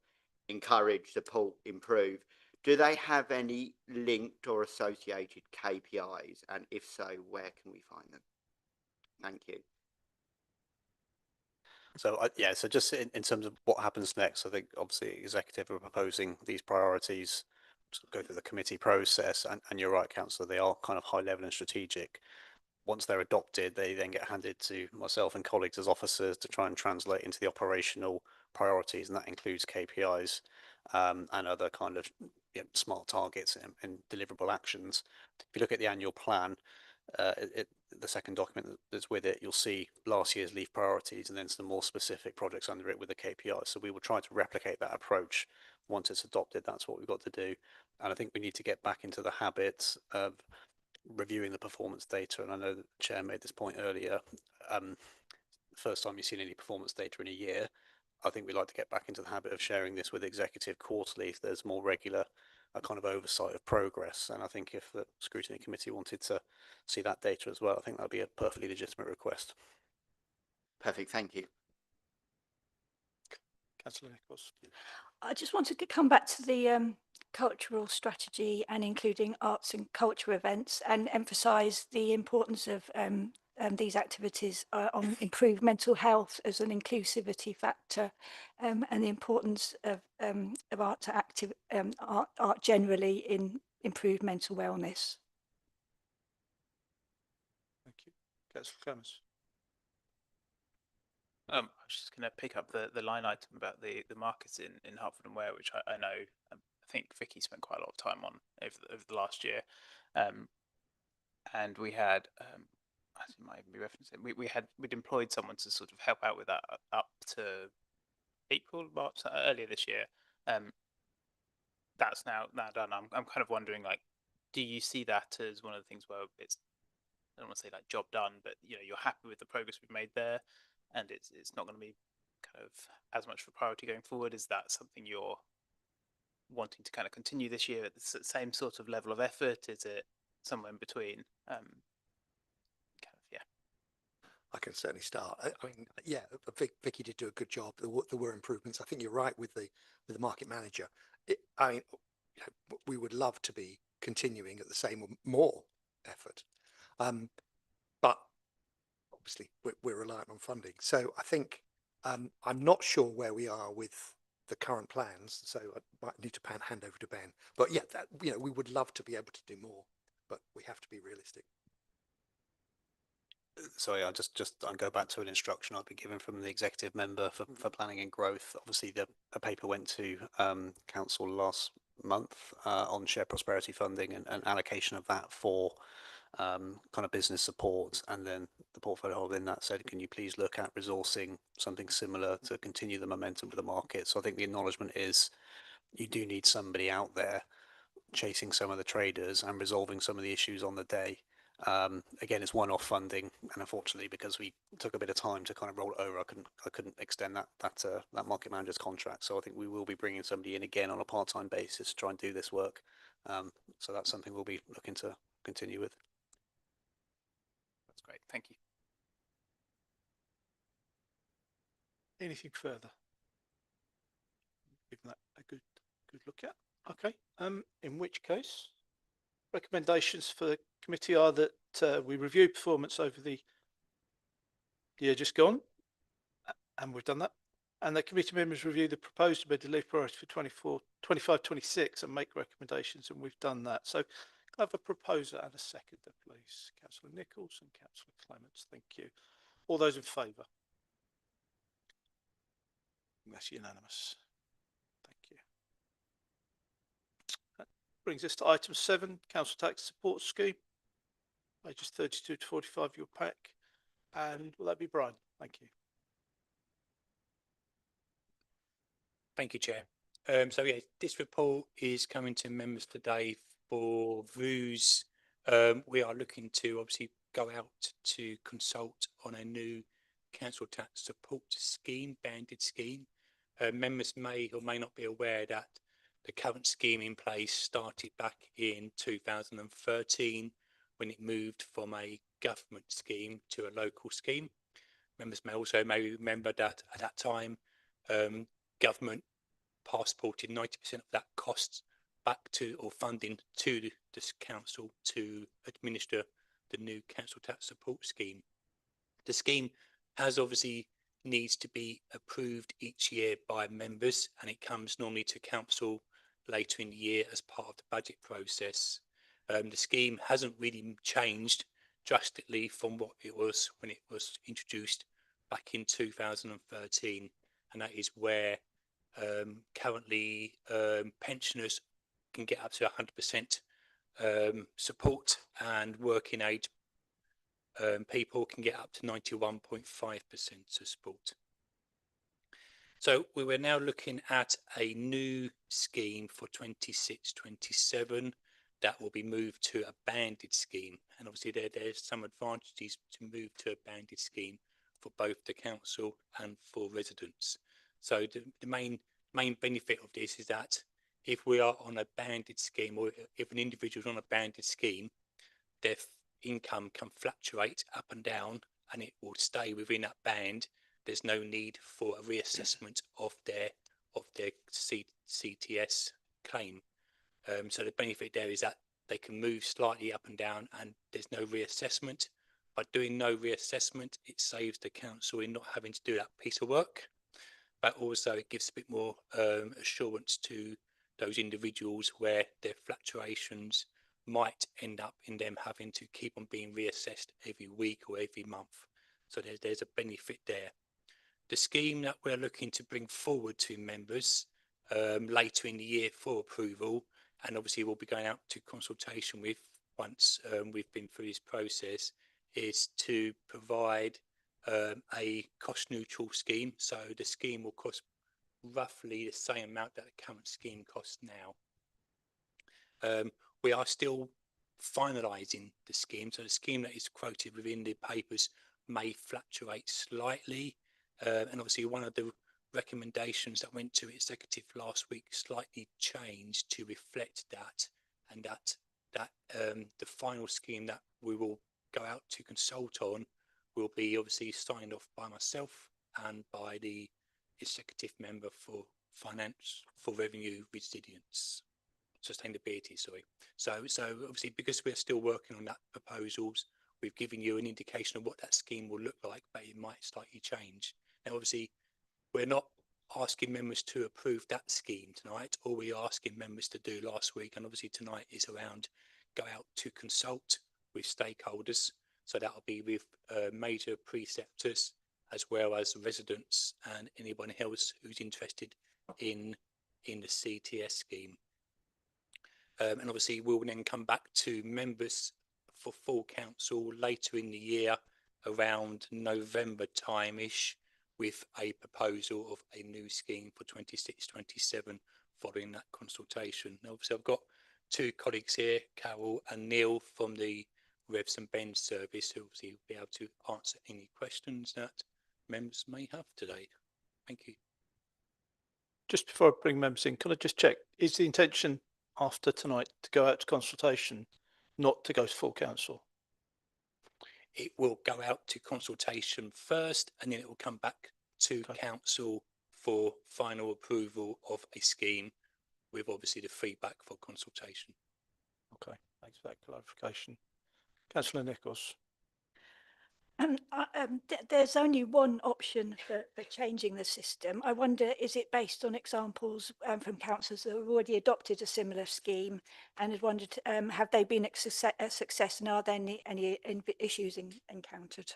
encourage, support, improve. Do they have any linked or associated KPIs? And if so, where can we find them? Thank you. So so just in terms of what happens next, I think obviously executive are proposing these priorities to go through the committee process, and you're right, Councillor, they are kind of high level and strategic. Once they're adopted, they then get handed to myself and colleagues as officers to try and translate into the operational priorities, and that includes KPIs. and other kind of smart targets and deliverable actions. If you look at the annual plan, the second document that's with it, you'll see last year's leaf priorities and then some more specific projects under it with the KPIs. So we will try to replicate that approach once it's adopted. That's what we've got to do. And I think we need to get back into the habit of reviewing the performance data. And I know that the chair made this point earlier. First time you've seen any performance data in a year. I think we'd like to get back into the habit of sharing this with executive quarterly if there's more regular kind of oversight of progress. And I think if the scrutiny committee wanted to see that data as well, I think that'd be a perfectly legitimate request. Perfect, thank you. Councillor Nichols. I just wanted to come back to the cultural strategy and including arts and culture events and emphasise the importance of these activities on improved mental health as an inclusivity factor, and the importance of art to art generally in improved mental wellness. Thank you. Councillor Clements. I was just going to pick up the line item about the markets in Hertford and Ware, which I know I think Vicky spent quite a lot of time on over the last year, and we had as you might be referencing, we'd employed someone to sort of help out with that up to April, March, earlier this year. That's now done. I'm kind of wondering, like, do you see that as one of the things where it's, I don't want to say like job done, but you're happy with the progress we've made there, and it's not going to be kind of as much of a priority going forward? Is that something you're wanting to kind of continue this year at the same sort of level of effort? Is it somewhere in between? I can certainly start. I mean, yeah, Vicky did do a good job. There were improvements. I think you're right with the market manager. I mean, we would love to be continuing at the same or more effort, but obviously we're reliant on funding. So I think I'm not sure where we are with the current plans. So I might need to hand over to Ben. But yeah, we would love to be able to do more, but we have to be realistic. Sorry, I'll go back to an instruction I've been given from the executive member for planning and growth. Obviously, the paper went to council last month on shared prosperity funding and allocation of that for kind of business support. And then the portfolio holder in that said, can you please look at resourcing something similar to continue the momentum with the market? So I think the acknowledgement is you do need somebody out there chasing some of the traders and resolving some of the issues on the day. Again, it's one-off funding, and unfortunately, because we took a bit of time to kind of roll it over, I couldn't extend that market manager's contract. So I think we will be bringing somebody in again on a part-time basis to try and do this work. So that's something we'll be looking to continue with. That's great. Thank you. Anything further? Give that a good look at. Okay. In which case, recommendations for the committee are that we review performance over the year just gone, and we've done that, and the committee members review the proposed amended leave priority for 25-26 and make recommendations, and we've done that. So I have a proposer and a seconder, please. Councillor Nichols and Councillor Clements. Thank you. All those in favour? That's unanimous. Thank you. That brings us to item 7, Council Tax Support Scheme, pages 32 to 45 of your pack. And will that be Brian? Thank you. Thank you, Chair. So yeah, this report is coming to members today for views. We are looking to obviously go out to consult on a new council tax support scheme, banded scheme. Members may or may not be aware that the current scheme in place started back in 2013 when it moved from a government scheme to a local scheme. Members may remember that at that time, government passported 90% of that cost back to or funding to this council to administer the new council tax support scheme. The scheme has obviously needs to be approved each year by members, and it comes normally to council later in the year as part of the budget process. The scheme hasn't really changed drastically from what it was when it was introduced back in 2013, and that is where Currently, pensioners can get up to 100% support, and working age people can get up to 91.5% support. So we were now looking at a new scheme for 26-27 that will be moved to a banded scheme, and obviously there's some advantages to move to a banded scheme for both the council and for residents. So the main benefit of this is that if we are on a banded scheme, or if an individual is on a banded scheme, their income can fluctuate up and down, and it will stay within that band. There's no need for a reassessment of their CTS claim. So the benefit there is that they can move slightly up and down, and there's no reassessment. By doing no reassessment, it saves the council in not having to do that piece of work, but also it gives a bit more assurance to those individuals where their fluctuations might end up in them having to keep on being reassessed every week or every month. So there's a benefit there. The scheme that we're looking to bring forward to members later in the year for approval, and obviously we'll be going out to consultation with once we've been through this process, is to provide a cost neutral scheme. So the scheme will cost roughly the same amount that the current scheme costs now. We are still finalising the scheme, so the scheme that is quoted within the papers may fluctuate slightly, and obviously one of the recommendations that went to executive last week slightly changed to reflect that, and that the final scheme that we will go out to consult on will be obviously signed off by myself and by the executive member for finance, for revenue resilience, sustainability, sorry. So obviously, because we're still working on that proposals, we've given you an indication of what that scheme will look like, but it might slightly change. Now, obviously, we're not asking members to approve that scheme tonight. All we're asking members to do last week, and obviously tonight, is around go out to consult with stakeholders. So that'll be with major preceptors, as well as residents and anyone else who's interested in the CTS scheme. And obviously we'll then come back to members for full council later in the year, around November time-ish, with a proposal of a new scheme for 26-27 following that consultation. Now, obviously I've got two colleagues here, Carol and Neil, from the Revs and Bends service, who obviously will be able to answer any questions that members may have today. Thank you. Just before I bring members in, can I just check, is the intention after tonight to go out to consultation, not to go to full council? It will go out to consultation first, and then it will come back to council for final approval of a scheme, with obviously the feedback for consultation. Okay, thanks for that clarification. Councillor Nichols. There's only one option for changing the system. I wonder, is it based on examples from councils that have already adopted a similar scheme, and had wondered, have they been a success, and are there any issues encountered?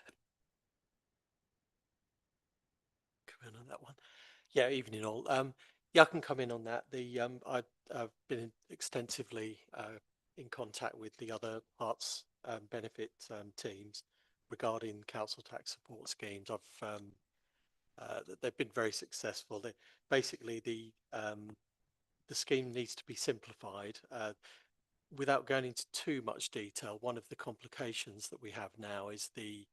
Come in on that one. Yeah, evening all. Yeah, I can come in on that. I've been extensively in contact with the other arts benefit teams regarding council tax support schemes. They've been very successful. Basically, the scheme needs to be simplified. Without going into too much detail, one of the complications that we have now is a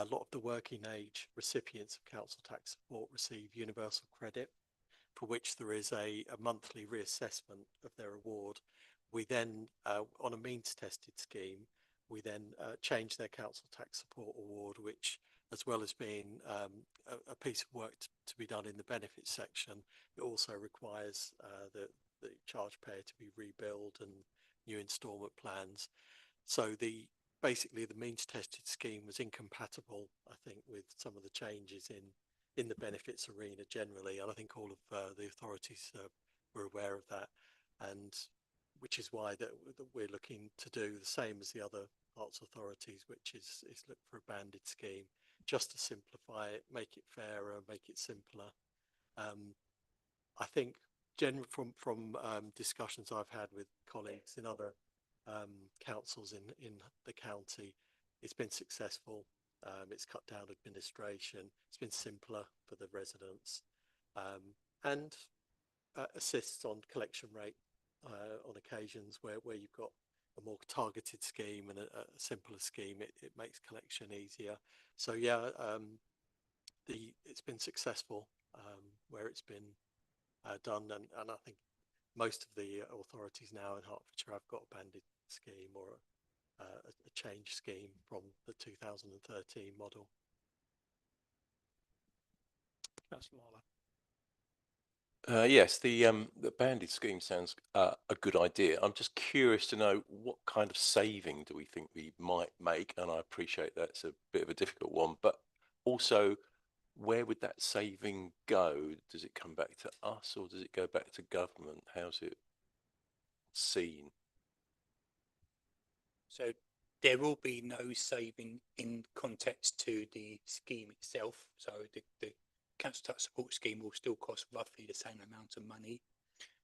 lot of the working age recipients of council tax support receive universal credit, for which there is a monthly reassessment of their award. We then, on a means tested scheme, we then change their council tax support award, which, as well as being a piece of work to be done in the benefits section, it also requires the charge payer to be rebilled and new instalment plans. So basically the means tested scheme was incompatible, I think, with some of the changes in the benefits arena generally, and I think all of the authorities were aware of that, and which is why that we're looking to do the same as the other arts authorities, which is look for a banded scheme, just to simplify it, make it fairer, make it simpler. I think from discussions I've had with colleagues in other councils in the county, it's been successful. It's cut down administration. It's been simpler for the residents, and assists on collection rate on occasions where you've got a more targeted scheme and a simpler scheme. It makes collection easier. So yeah, it's been successful where it's been done, and I think most of the authorities now in Hertfordshire have got a banded scheme or a change scheme from the 2013 model. Councillor Marlowe. Yes, the banded scheme sounds a good idea. I'm just curious to know what kind of saving do we think we might make, and I appreciate that's a bit of a difficult one, but also where would that saving go? Does it come back to us or does it go back to government? How's it seen? So there will be no saving in context to the scheme itself. So the council tax support scheme will still cost roughly the same amount of money.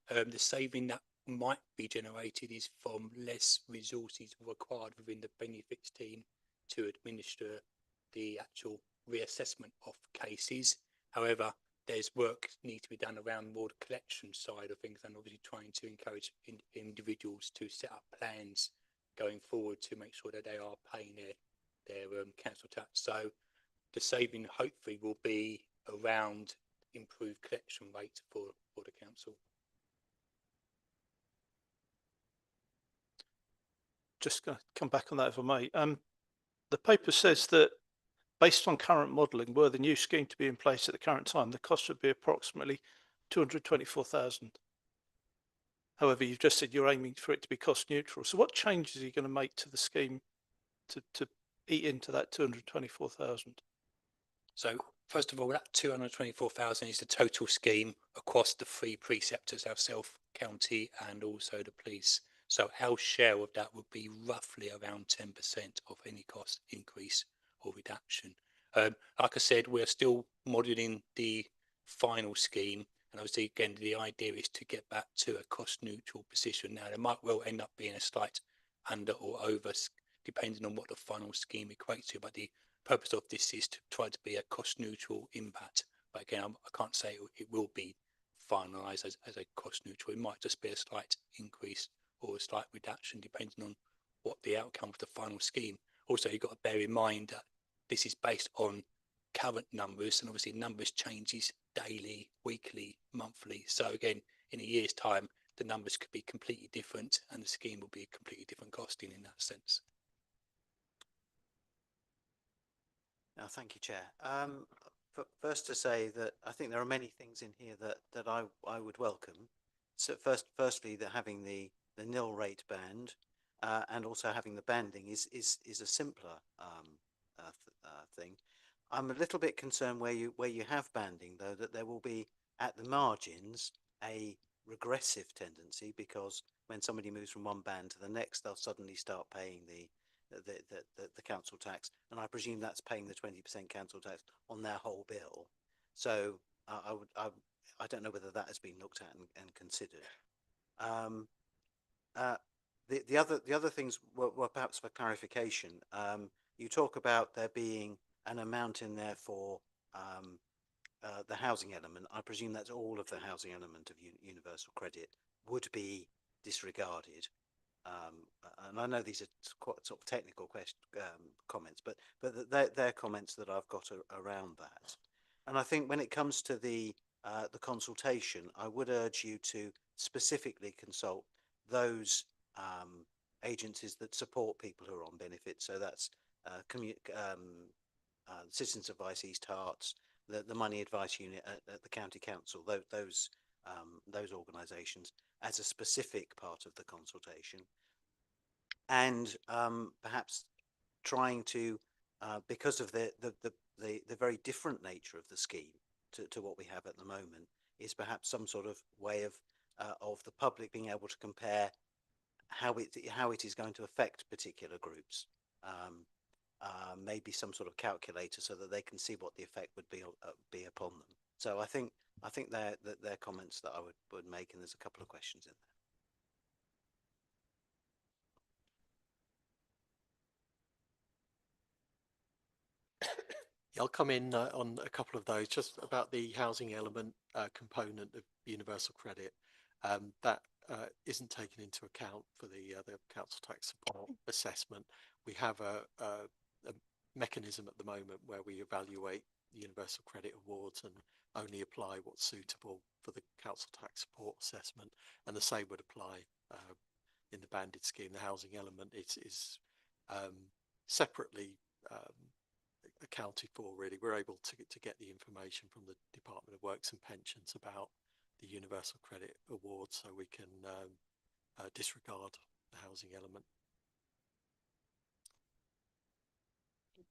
The saving that might be generated is from less resources required within the benefits team to administer the actual reassessment of cases. However, there's work need to be done around more the collection side of things, and obviously trying to encourage individuals to set up plans going forward to make sure that they are paying their council tax. So the saving hopefully will be around improved collection rate for the council. Just going to come back on that if I may. The paper says that based on current modelling, were the new scheme to be in place at the current time, the cost would be approximately 224,000. However, you've just said you're aiming for it to be cost neutral. So what changes are you going to make to the scheme to eat into that 224,000? So first of all, that 224,000 is the total scheme across the three preceptors, ourselves, county, and also the police. So our share of that would be roughly around 10% of any cost increase or reduction. Like I said, we're still modelling the final scheme, and obviously, again, the idea is to get back to a cost neutral position. Now, there might well end up being a slight under or over, depending on what the final scheme equates to, but the purpose of this is to try to be a cost neutral impact. But again, I can't say it will be finalised as a cost neutral. It might just be a slight increase or a slight reduction depending on what the outcome of the final scheme. Also, you've got to bear in mind that this is based on current numbers, and obviously numbers changes daily, weekly, monthly. So again, in a year's time, the numbers could be completely different and the scheme will be a completely different costing in that sense. No, thank you, Chair. First to say that I think there are many things in here that I would welcome. So firstly, that having the nil rate band and also having the banding is a simpler thing. I'm a little bit concerned where you have banding, though, that there will be at the margins a regressive tendency, because when somebody moves from one band to the next, they'll suddenly start paying the council tax, and I presume that's paying the 20% council tax on their whole bill. So I don't know whether that has been looked at and considered. The other things were perhaps for clarification. You talk about there being an amount in there for the housing element. I presume that's all of the housing element of universal credit would be disregarded. And I know these are quite sort of technical comments, but they're comments that I've got around that. And I think when it comes to the consultation, I would urge you to specifically consult those agencies that support people who are on benefits. So that's Citizens Advice East Herts, the Money Advice Unit at the County Council, those organisations, as a specific part of the consultation, and perhaps trying to, because of the very different nature of the scheme to what we have at the moment, is perhaps some sort of way of the public being able to compare how it is going to affect particular groups. Maybe some sort of calculator so that they can see what the effect would be upon them. So I think I think they're comments that I would make, and there's a couple of questions in there. I'll come in on a couple of those, just about the housing element component of universal credit. That isn't taken into account for the council tax support assessment. We have a mechanism at the moment where we evaluate universal credit awards and only apply what's suitable for the council tax support assessment, and the same would apply in the banded scheme. The housing element is separately accounted for. Really, we're able to get the information from the Department of Works and Pensions about the universal credit award, so we can disregard the housing element.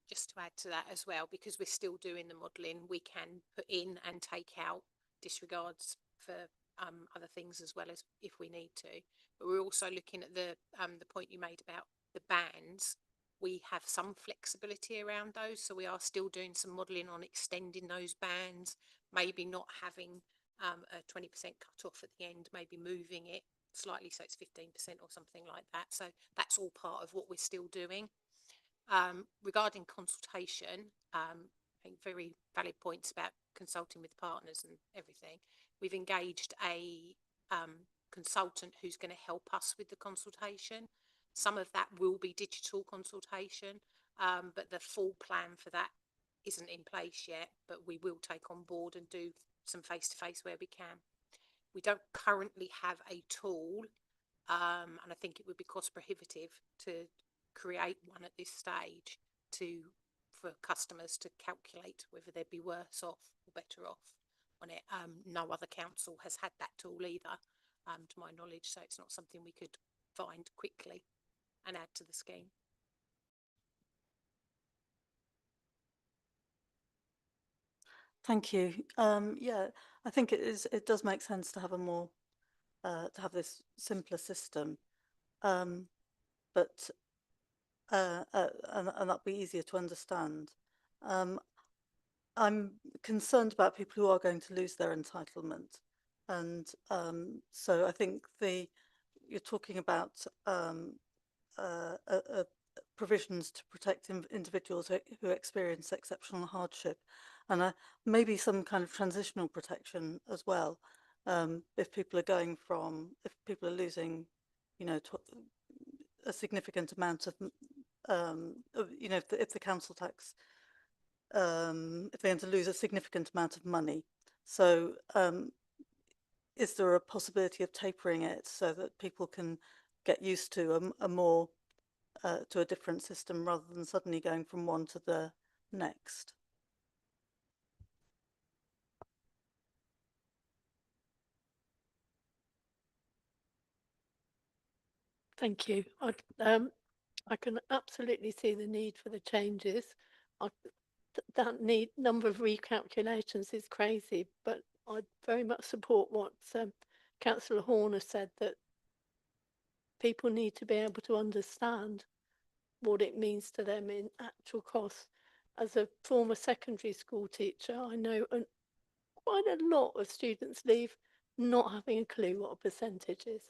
Just to add to that as well, because we're still doing the modelling, we can put in and take out disregards for other things as well, as if we need to. But we're also looking at the point you made about the bands. We have some flexibility around those, so we are still doing some modelling on extending those bands, maybe not having a 20% cut off at the end, maybe moving it slightly so it's 15% or something like that. So that's all part of what we're still doing. Regarding consultation, I think very valid points about consulting with partners and everything. We've engaged a consultant who's going to help us with the consultation. Some of that will be digital consultation, but the full plan for that isn't in place yet, but we will take on board and do some face-to-face where we can. We don't currently have a tool, and I think it would be cost prohibitive to create one at this stage for customers to calculate whether they'd be worse off or better off on it. No other council has had that tool either, to my knowledge, so it's not something we could find quickly and add to the scheme. Thank you. Yeah, I think it does make sense to have a more to have this simpler system, but and that'll be easier to understand. I'm concerned about people who are going to lose their entitlement, and so I think you're talking about provisions to protect individuals who experience exceptional hardship, and maybe some kind of transitional protection as well. If people are losing, a significant amount of, if the council tax, if they're going to lose a significant amount of money. So is there a possibility of tapering it so that people can get used to a more, to a different system rather than suddenly going from one to the next? Thank you. I can absolutely see the need for the changes. That number of recalculations is crazy, but I very much support what Councillor Horner said, that people need to be able to understand what it means to them in actual costs. As a former secondary school teacher, I know quite a lot of students leave not having a clue what a percentage is.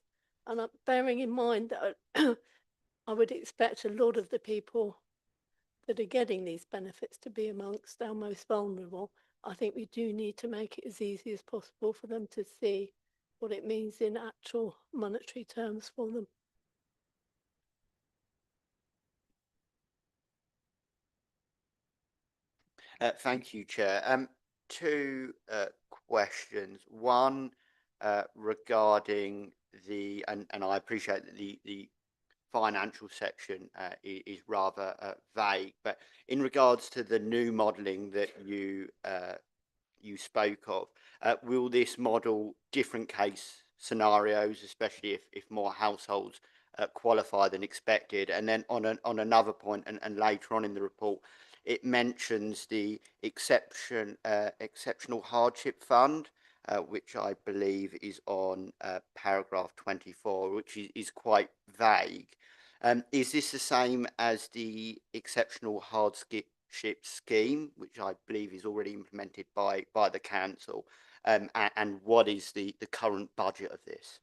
And bearing in mind that I would expect a lot of the people that are getting these benefits to be amongst our most vulnerable, I think we do need to make it as easy as possible for them to see what it means in actual monetary terms for them. Thank you, Chair. Two questions. One regarding and I appreciate that the financial section is rather vague, but in regards to the new modelling that you spoke of, will this model different case scenarios, especially if more households qualify than expected? And then on another point, and later on in the report, it mentions the exceptional hardship fund, which I believe is on paragraph 24, which is quite vague. Is this the same as the exceptional hardship scheme, which I believe is already implemented by the council? and what is the current budget of this?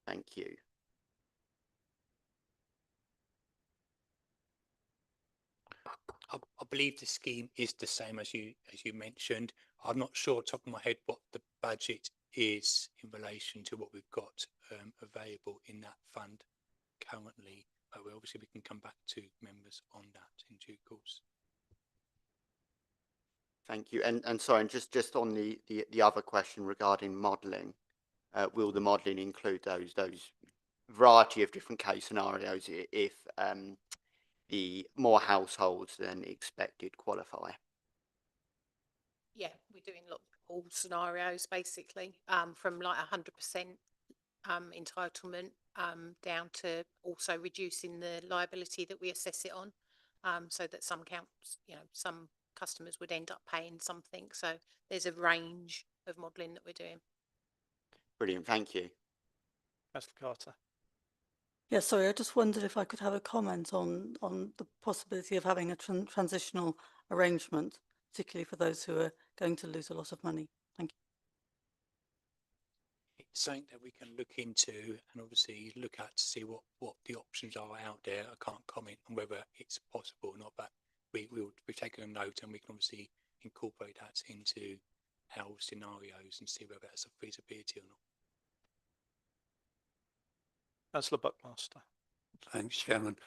Thank you. I believe the scheme is the same as you mentioned. I'm not sure top of my head what the budget is in relation to what we've got available in that fund currently. But obviously we can come back to members on that in due course. Thank you. And sorry, and just on the other question regarding modelling, will the modelling include those variety of different case scenarios if the more households than expected qualify? Yeah, we're doing all scenarios basically, from like 100% entitlement down to also reducing the liability that we assess it on, so that some some customers would end up paying something. So there's a range of modelling that we're doing. Brilliant, thank you. Councillor Carter. Yeah, sorry, I just wondered if I could have a comment on the possibility of having a transitional arrangement, particularly for those who are going to lose a lot of money. Thank you. It's something that we can look into and obviously look at to see what the options are out there. I can't comment on whether it's possible or not, but we'll be taking a note and we can obviously incorporate that into our scenarios and see whether that's a feasibility or not. Councillor Buckmaster. Thanks, Chairman.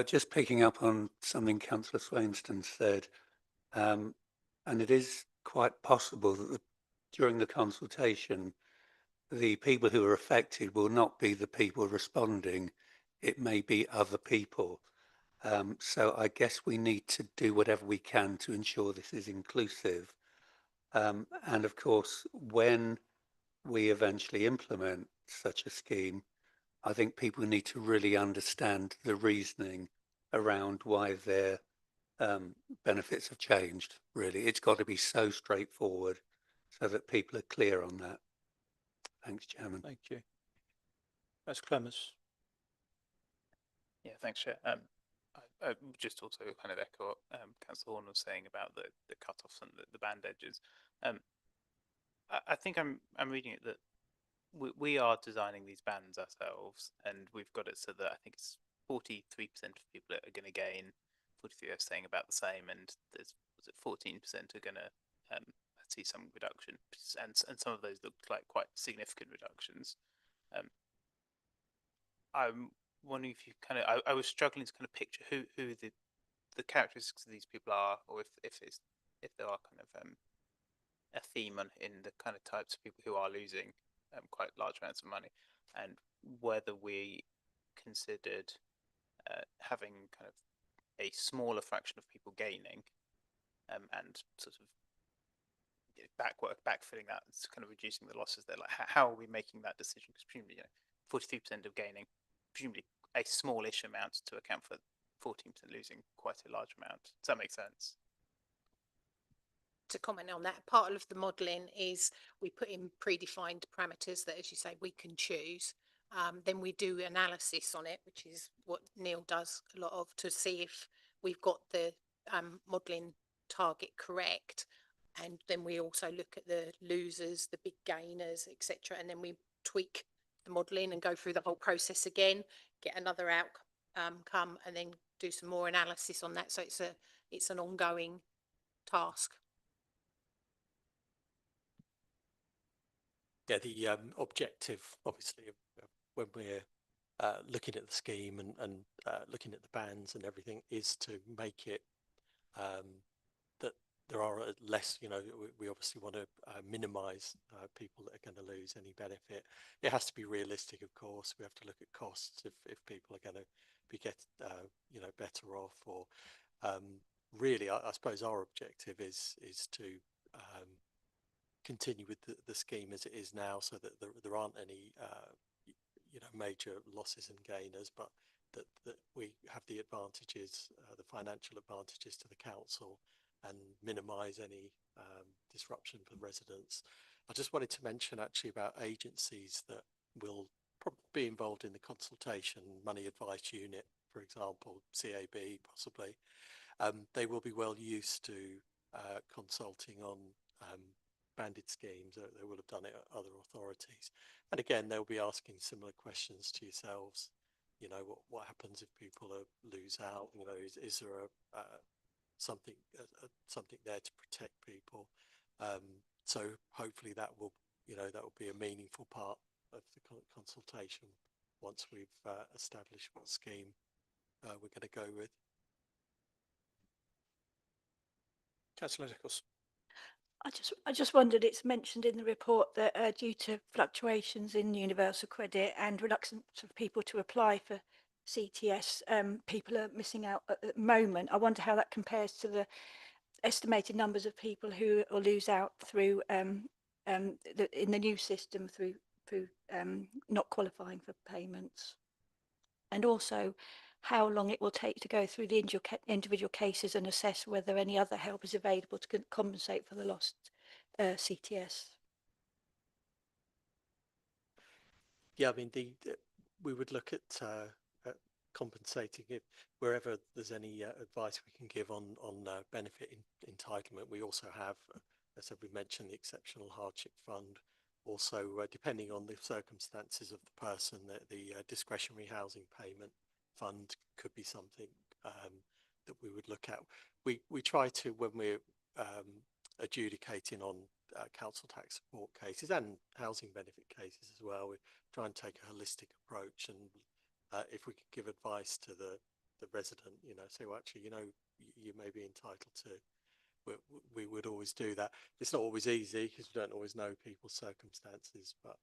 Just picking up on something Councillor Swainston said, and it is quite possible that during the consultation, the people who are affected will not be the people responding. It may be other people. So I guess we need to do whatever we can to ensure this is inclusive. And of course, when we eventually implement such a scheme, I think people need to really understand the reasoning around why their benefits have changed, really. It's got to be so straightforward so that people are clear on that. Thanks, Chairman. Thank you. That's Clemens. Yeah, thanks, Chair. I would just also kind of echo what Councillor Horn was saying about the cut-offs and the band edges. I think I'm reading it that we are designing these bands ourselves, and we've got it so that I think it's 43% of people are going to gain, 43% are staying about the same, and there's 14% are going to see some reduction, and some of those look like quite significant reductions. I'm wondering if you I was struggling to kind of picture who the characteristics of these people are, or if there are kind of a theme in the kind of types of people who are losing quite large amounts of money, and whether we considered having kind of a smaller fraction of people gaining, and sort of backfilling that, kind of reducing the losses there. Like, how are we making that decision? Because presumably, 43% of gaining, presumably a smallish amount to account for 14% losing quite a large amount. Does that make sense? To comment on that, part of the modelling is we put in predefined parameters that, as you say, we can choose. Then we do analysis on it, which is what Neil does a lot of, to see if we've got the modelling target correct. And then we also look at the losers, the big gainers, etc. And then we tweak the modelling and go through the whole process again, get another outcome, and then do some more analysis on that. So it's an ongoing task. Yeah, the objective, obviously, when we're looking at the scheme and looking at the bands and everything, is to make it that there are less, we obviously want to minimise people that are going to lose any benefit. It has to be realistic, of course. We have to look at costs if people are going to be better off, or really, I suppose our objective is to continue with the scheme as it is now, so that there aren't any major losses and gainers, but that we have the advantages, the financial advantages to the council, and minimise any disruption for residents. I just wanted to mention actually about agencies that will probably be involved in the consultation, Money Advice Unit, for example, CAB possibly. They will be well used to consulting on banded schemes. They will have done it at other authorities. And again, they'll be asking similar questions to yourselves. You know, what happens if people lose out? You know, is there something there to protect people? So hopefully that will be a meaningful part of the consultation once we've established what scheme we're going to go with. Councillor Nichols. I just wondered, it's mentioned in the report that due to fluctuations in universal credit and reluctance of people to apply for CTS, people are missing out at the moment. I wonder how that compares to the estimated numbers of people who will lose out through in the new system through not qualifying for payments, and also how long it will take to go through the individual cases and assess whether any other help is available to compensate for the lost CTS. Yeah, I mean, we would look at compensating it wherever there's any advice we can give on benefit entitlement. We also have, as we mentioned, the exceptional hardship fund. Also, depending on the circumstances of the person, the discretionary housing payment fund could be something that we would look at. We try to, when we're adjudicating on council tax support cases and housing benefit cases as well, we try and take a holistic approach, and if we could give advice to the resident, you know, say, well, actually, you know, you may be entitled to, we would always do that. It's not always easy because we don't always know people's circumstances, but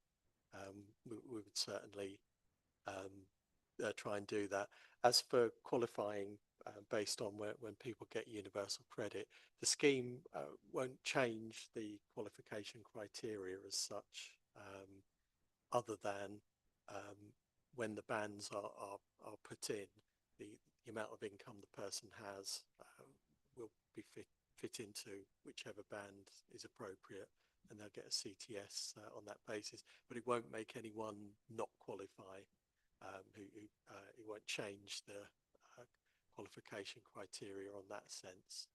we would certainly try and do that. As for qualifying based on when people get universal credit, the scheme won't change the qualification criteria as such, other than when the bands are put in, the amount of income the person has will be fit into whichever band is appropriate, and they'll get a CTS on that basis. But it won't make anyone not qualify. It won't change the qualification criteria on that sense.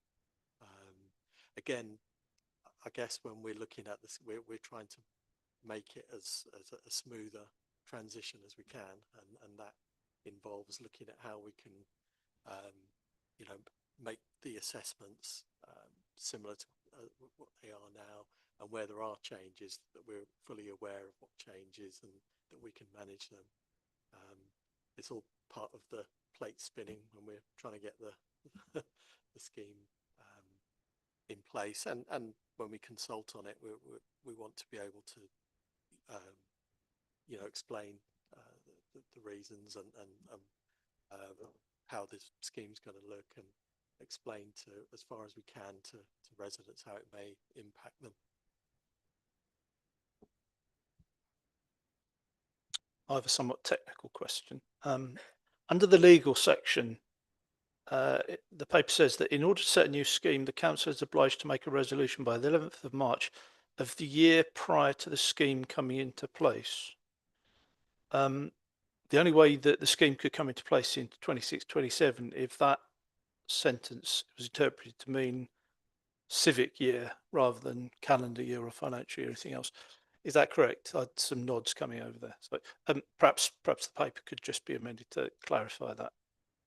Again, I guess when we're looking at this, we're trying to make it as a smoother transition as we can, and that involves looking at how we can you know, make the assessments similar to what they are now, and where there are changes, that we're fully aware of what changes and that we can manage them. It's all part of the plate spinning when we're trying to get the scheme in place, and when we consult on it, we want to be able to you know, explain the reasons and how this scheme's going to look, and explain to, as far as we can, to residents how it may impact them. I have a somewhat technical question. Under the legal section, the paper says that in order to set a new scheme, the council is obliged to make a resolution by the 11th of March of the year prior to the scheme coming into place. The only way that the scheme could come into place in 26-27 if that sentence was interpreted to mean civic year rather than calendar year or financial year or anything else. Is that correct? I had some nods coming over there. So perhaps the paper could just be amended to clarify that,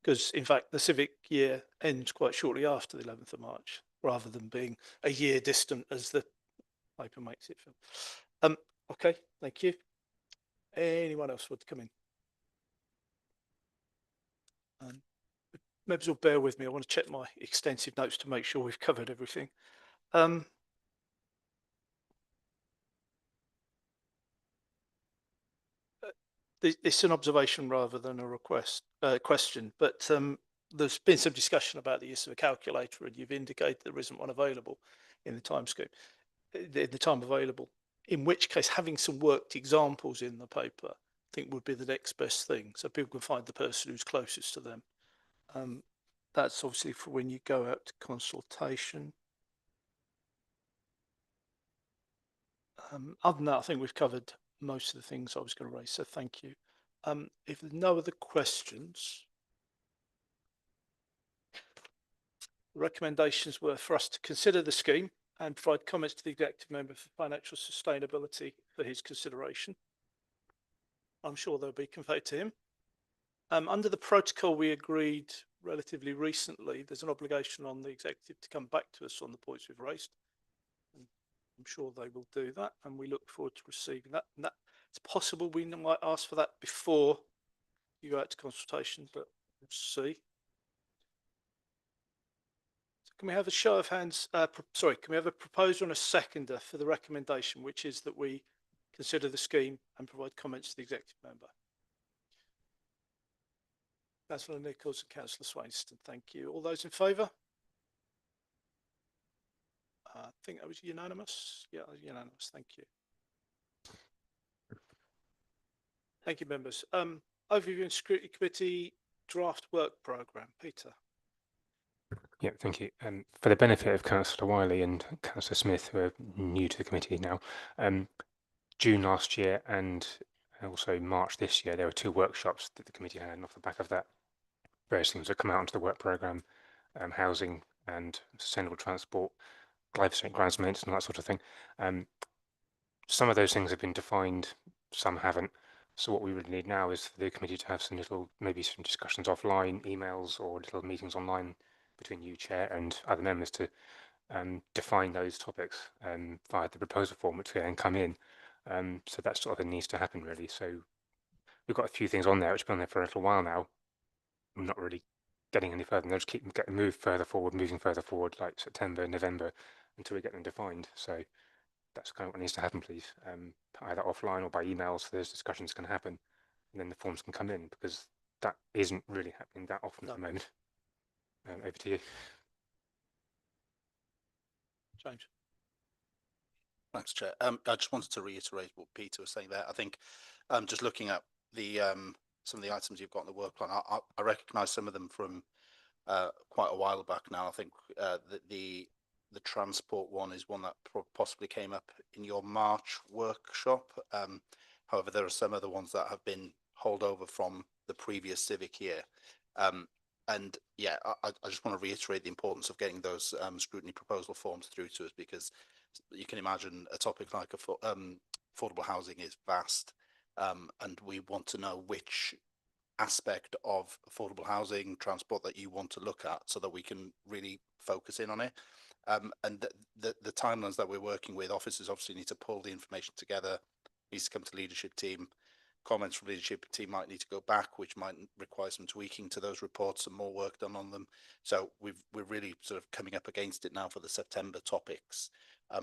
because in fact the civic year ends quite shortly after the 11th of March, rather than being a year distant as the paper makes it feel. Okay, thank you. Anyone else would come in? Members will bear with me. I want to check my extensive notes to make sure we've covered everything. It's an observation rather than a question, but there's been some discussion about the use of a calculator, and you've indicated there isn't one available in the time scheme, in the time available, in which case having some worked examples in the paper I think would be the next best thing, so people can find the person who's closest to them. That's obviously for when you go out to consultation. Other than that, I think we've covered most of the things I was going to raise, so thank you. If there's no other questions, the recommendations were for us to consider the scheme and provide comments to the executive member for financial sustainability for his consideration. I'm sure they'll be conveyed to him. Under the protocol we agreed relatively recently, there's an obligation on the executive to come back to us on the points we've raised. And I'm sure they will do that, and we look forward to receiving that. And that it's possible we might ask for that before you go out to consultation, but we'll see. So can we have a show of hands? Sorry, can we have a proposer and a seconder for the recommendation, which is that we consider the scheme and provide comments to the executive member? Councillor Nichols and Councillor Swainston, thank you. All those in favour? I think that was unanimous. Yeah, unanimous. Thank you. Thank you, members. Overview and Scrutiny Committee draft work programme. Peter. Yeah, thank you. For the benefit of Councillor Wiley and Councillor Smith, who are new to the committee now, June last year and also March this year, there were 2 workshops that the committee had, and off the back of that, various things that come out into the work programme, housing and sustainable transport, glyphosate grounds maintenance and that sort of thing. Some of those things have been defined, some haven't. So what we would need now is for the committee to have maybe some discussions offline, emails or little meetings online between you, Chair, and other members to define those topics via the proposal form which then come in. So that sort of thing needs to happen really. So we've got a few things on there which have been on there for a little while now. I'm not really getting any further. They'll just keep getting moving further forward, like September, November, until we get them defined. So that's kind of what needs to happen, please. Either offline or by email, so those discussions can happen, and then the forms can come in, because that isn't really happening that often at the moment. Over to you. James. Thanks, Chair. I just wanted to reiterate what Peter was saying there. I think just looking at the some of the items you've got in the work plan, I recognise some of them from quite a while back now. I think that the transport one is one that possibly came up in your March workshop. However, there are some other ones that have been held over from the previous civic year. And yeah, I just want to reiterate the importance of getting those scrutiny proposal forms through to us, because you can imagine a topic like affordable housing is vast, and we want to know which aspect of affordable housing transport that you want to look at, so that we can really focus in on it. And the timelines that we're working with, officers obviously need to pull the information together, needs to come to leadership team. Comments from leadership team might need to go back, which might require some tweaking to those reports and more work done on them. So we're really sort of coming up against it now for the September topics.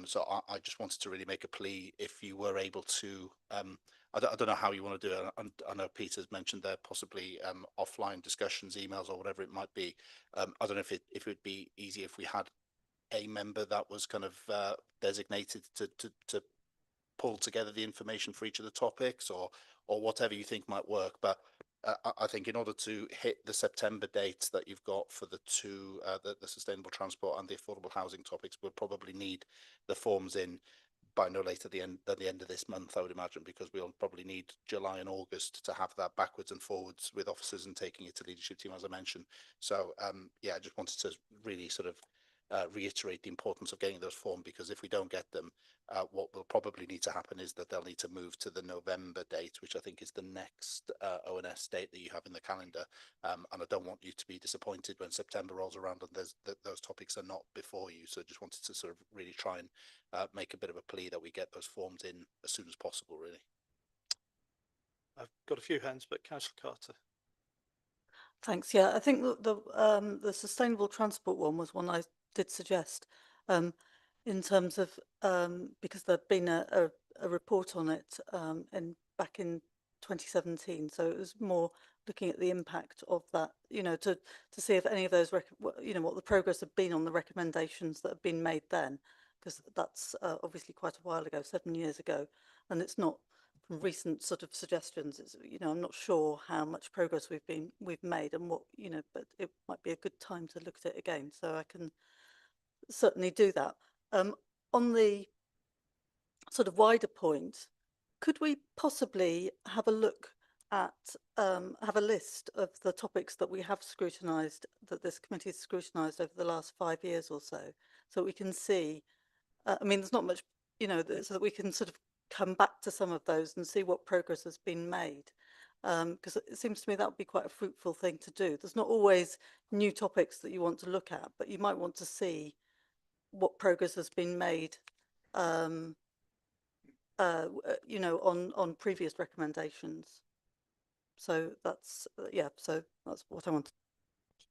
So I just wanted to really make a plea, if you were able to, I don't know how you want to do it. I know Peter's mentioned there possibly offline discussions, emails or whatever it might be. I don't know if it would be easy if we had a member that was kind of designated to pull together the information for each of the topics, or whatever you think might work. But I think in order to hit the September dates that you've got for the two, the sustainable transport and the affordable housing topics, we'll probably need the forms in by no later than the end of this month, I would imagine, because we'll probably need July and August to have that backwards and forwards with officers and taking it to leadership team, as I mentioned. So yeah, I just wanted to really sort of reiterate the importance of getting those forms, because if we don't get them, what will probably need to happen is that they'll need to move to the November date, which I think is the next ONS date that you have in the calendar. And I don't want you to be disappointed when September rolls around and those topics are not before you. So I just wanted to sort of really try and make a bit of a plea that we get those forms in as soon as possible, really. I've got a few hands, but Councillor Carter. Thanks. Yeah, I think that the sustainable transport one was one I did suggest, in terms of because there'd been a report on it back in 2017, so it was more looking at the impact of that, to see if any of those what the progress had been on the recommendations that have been made then, because that's obviously quite a while ago, 7 years ago, and it's not from recent sort of suggestions. It's, I'm not sure how much progress we've made, and what, but it might be a good time to look at it again. So I can certainly do that. On the sort of wider point, could we possibly have a look at have a list of the topics that we have scrutinised, that this committee has scrutinised over the last 5 years or so we can see I mean, there's not much, you know, so that we can sort of come back to some of those and see what progress has been made. Because it seems to me that would be quite a fruitful thing to do. There's not always new topics that you want to look at, but you might want to see what progress has been made, you know, on previous recommendations. So that's yeah. So that's what I want.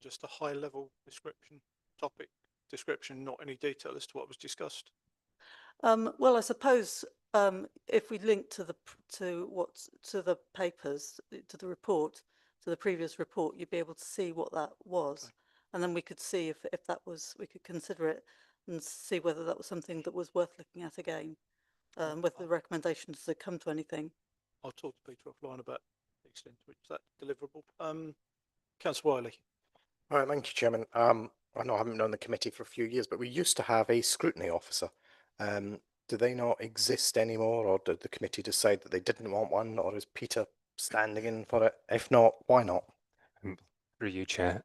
Just a high level description, topic description, not any detail as to what was discussed. Well, I suppose if we link to the papers, to the report, to the previous report, you'd be able to see what that was, and then we could see if that was, we could consider it and see whether that was something that was worth looking at again, whether the recommendations had come to anything. I'll talk to Peter offline about the extent to which that's deliverable. Councillor Wiley. All right, thank you, Chairman. I know I haven't known the committee for a few years, but we used to have a scrutiny officer. Do they not exist anymore, or did the committee decide that they didn't want one, or is Peter standing in for it? If not, why not? Through you, Chair,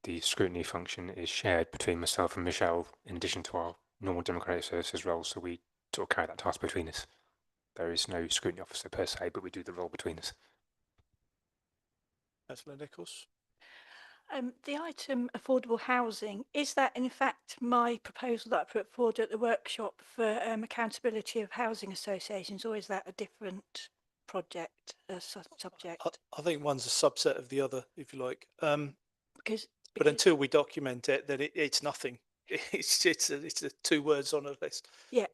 the scrutiny function is shared between myself and Michelle in addition to our normal democratic services role, so we sort of carry that task between us. There is no scrutiny officer per se, but we do the role between us. Councillor Nichols. The item affordable housing, is that in fact my proposal that I put forward at the workshop for accountability of housing associations, or is that a different project, subject? I think one's a subset of the other, if you like. Because until we document it, then it's nothing. It's 2 words on a list. Yeah.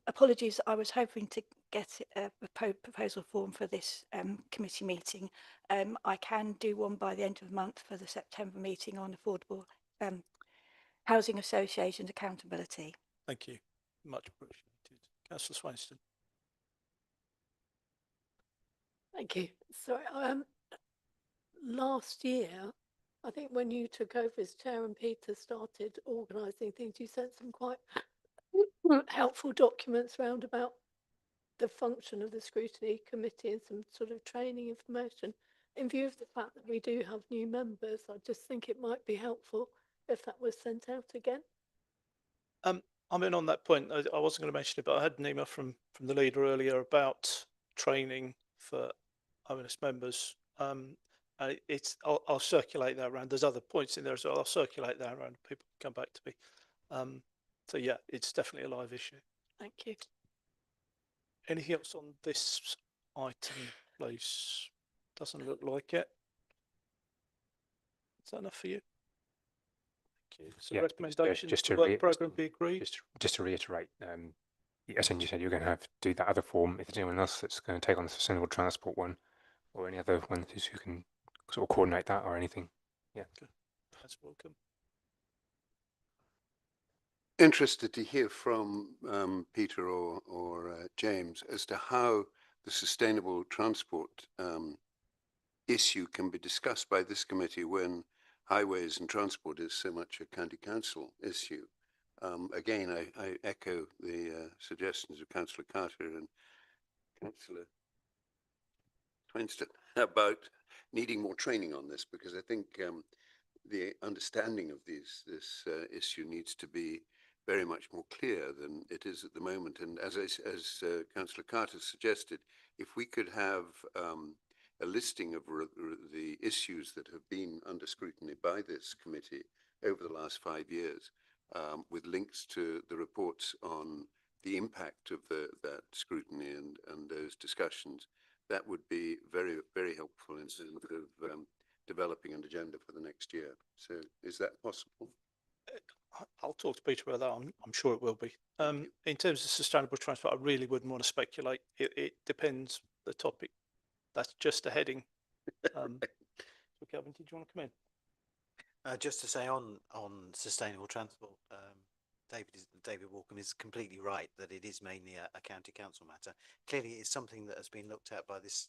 Apologies. I was hoping to get a proposal form for this committee meeting. I can do one by the end of the month for the September meeting on affordable housing associations accountability. Thank you. Much appreciated. Councillor Swainston. Thank you. Sorry, last year, I think when you took over as chair and Peter started organising things, you sent some quite helpful documents round about the function of the scrutiny committee and some sort of training information. In view of the fact that we do have new members, I just think it might be helpful if that was sent out again. I mean, on that point, I wasn't going to mention it, but I had an email from the leader earlier about training for ONS members. I'll circulate that around. There's other points in there as well. I'll circulate that around. People can come back to me. So yeah, it's definitely a live issue. Thank you. Anything else on this item, please? Doesn't look like it. Is that enough for you? Thank you. So recommendation just the to work programme be agreed. Just to reiterate, as you said, you're going to have to do that other form. If there's anyone else that's going to take on the sustainable transport one, or any other ones who can sort of coordinate that or anything, yeah. Good. That's welcome. Interested to hear from Peter or James as to how the sustainable transport issue can be discussed by this committee when highways and transport is so much a county council issue. Again, I echo the suggestions of Councillor Carter and Councillor Twinston about needing more training on this, because I think the understanding of this issue needs to be very much more clear than it is at the moment. And as Councillor Carter suggested, if we could have a listing of the issues that have been under scrutiny by this committee over the last 5 years, with links to the reports on the impact of that scrutiny and those discussions, that would be very, very helpful in terms of developing an agenda for the next year. So is that possible? I'll talk to Peter about that. I'm sure it will be. In terms of sustainable transport, I really wouldn't want to speculate. It depends the topic. That's just a heading. So Kelvin, did you want to come in? Just to say on sustainable transport, David Walkham is completely right that it is mainly a county council matter. Clearly, it's something that has been looked at by this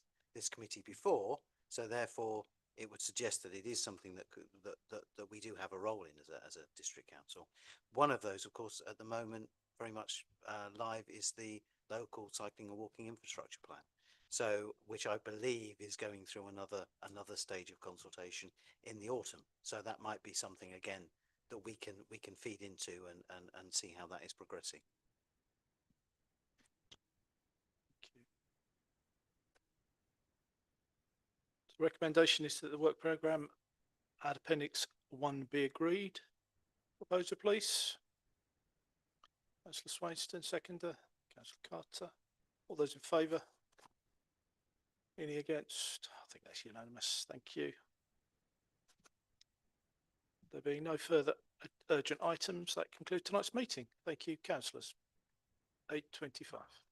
committee before, so therefore it would suggest that it is something that we do have a role in as a district council. One of those, of course, at the moment, very much live, is the local cycling and walking infrastructure plan. So, which I believe is going through another stage of consultation in the autumn. So that might be something again that we can feed into and see how that is progressing. The recommendation is that the work programme add appendix 1 be agreed. Proposer, please. Councillor Swainston, seconder. Councillor Carter. All those in favour? Any against? I think that's unanimous. Thank you. There being no further urgent items, that concludes tonight's meeting. Thank you, councillors. 8:25.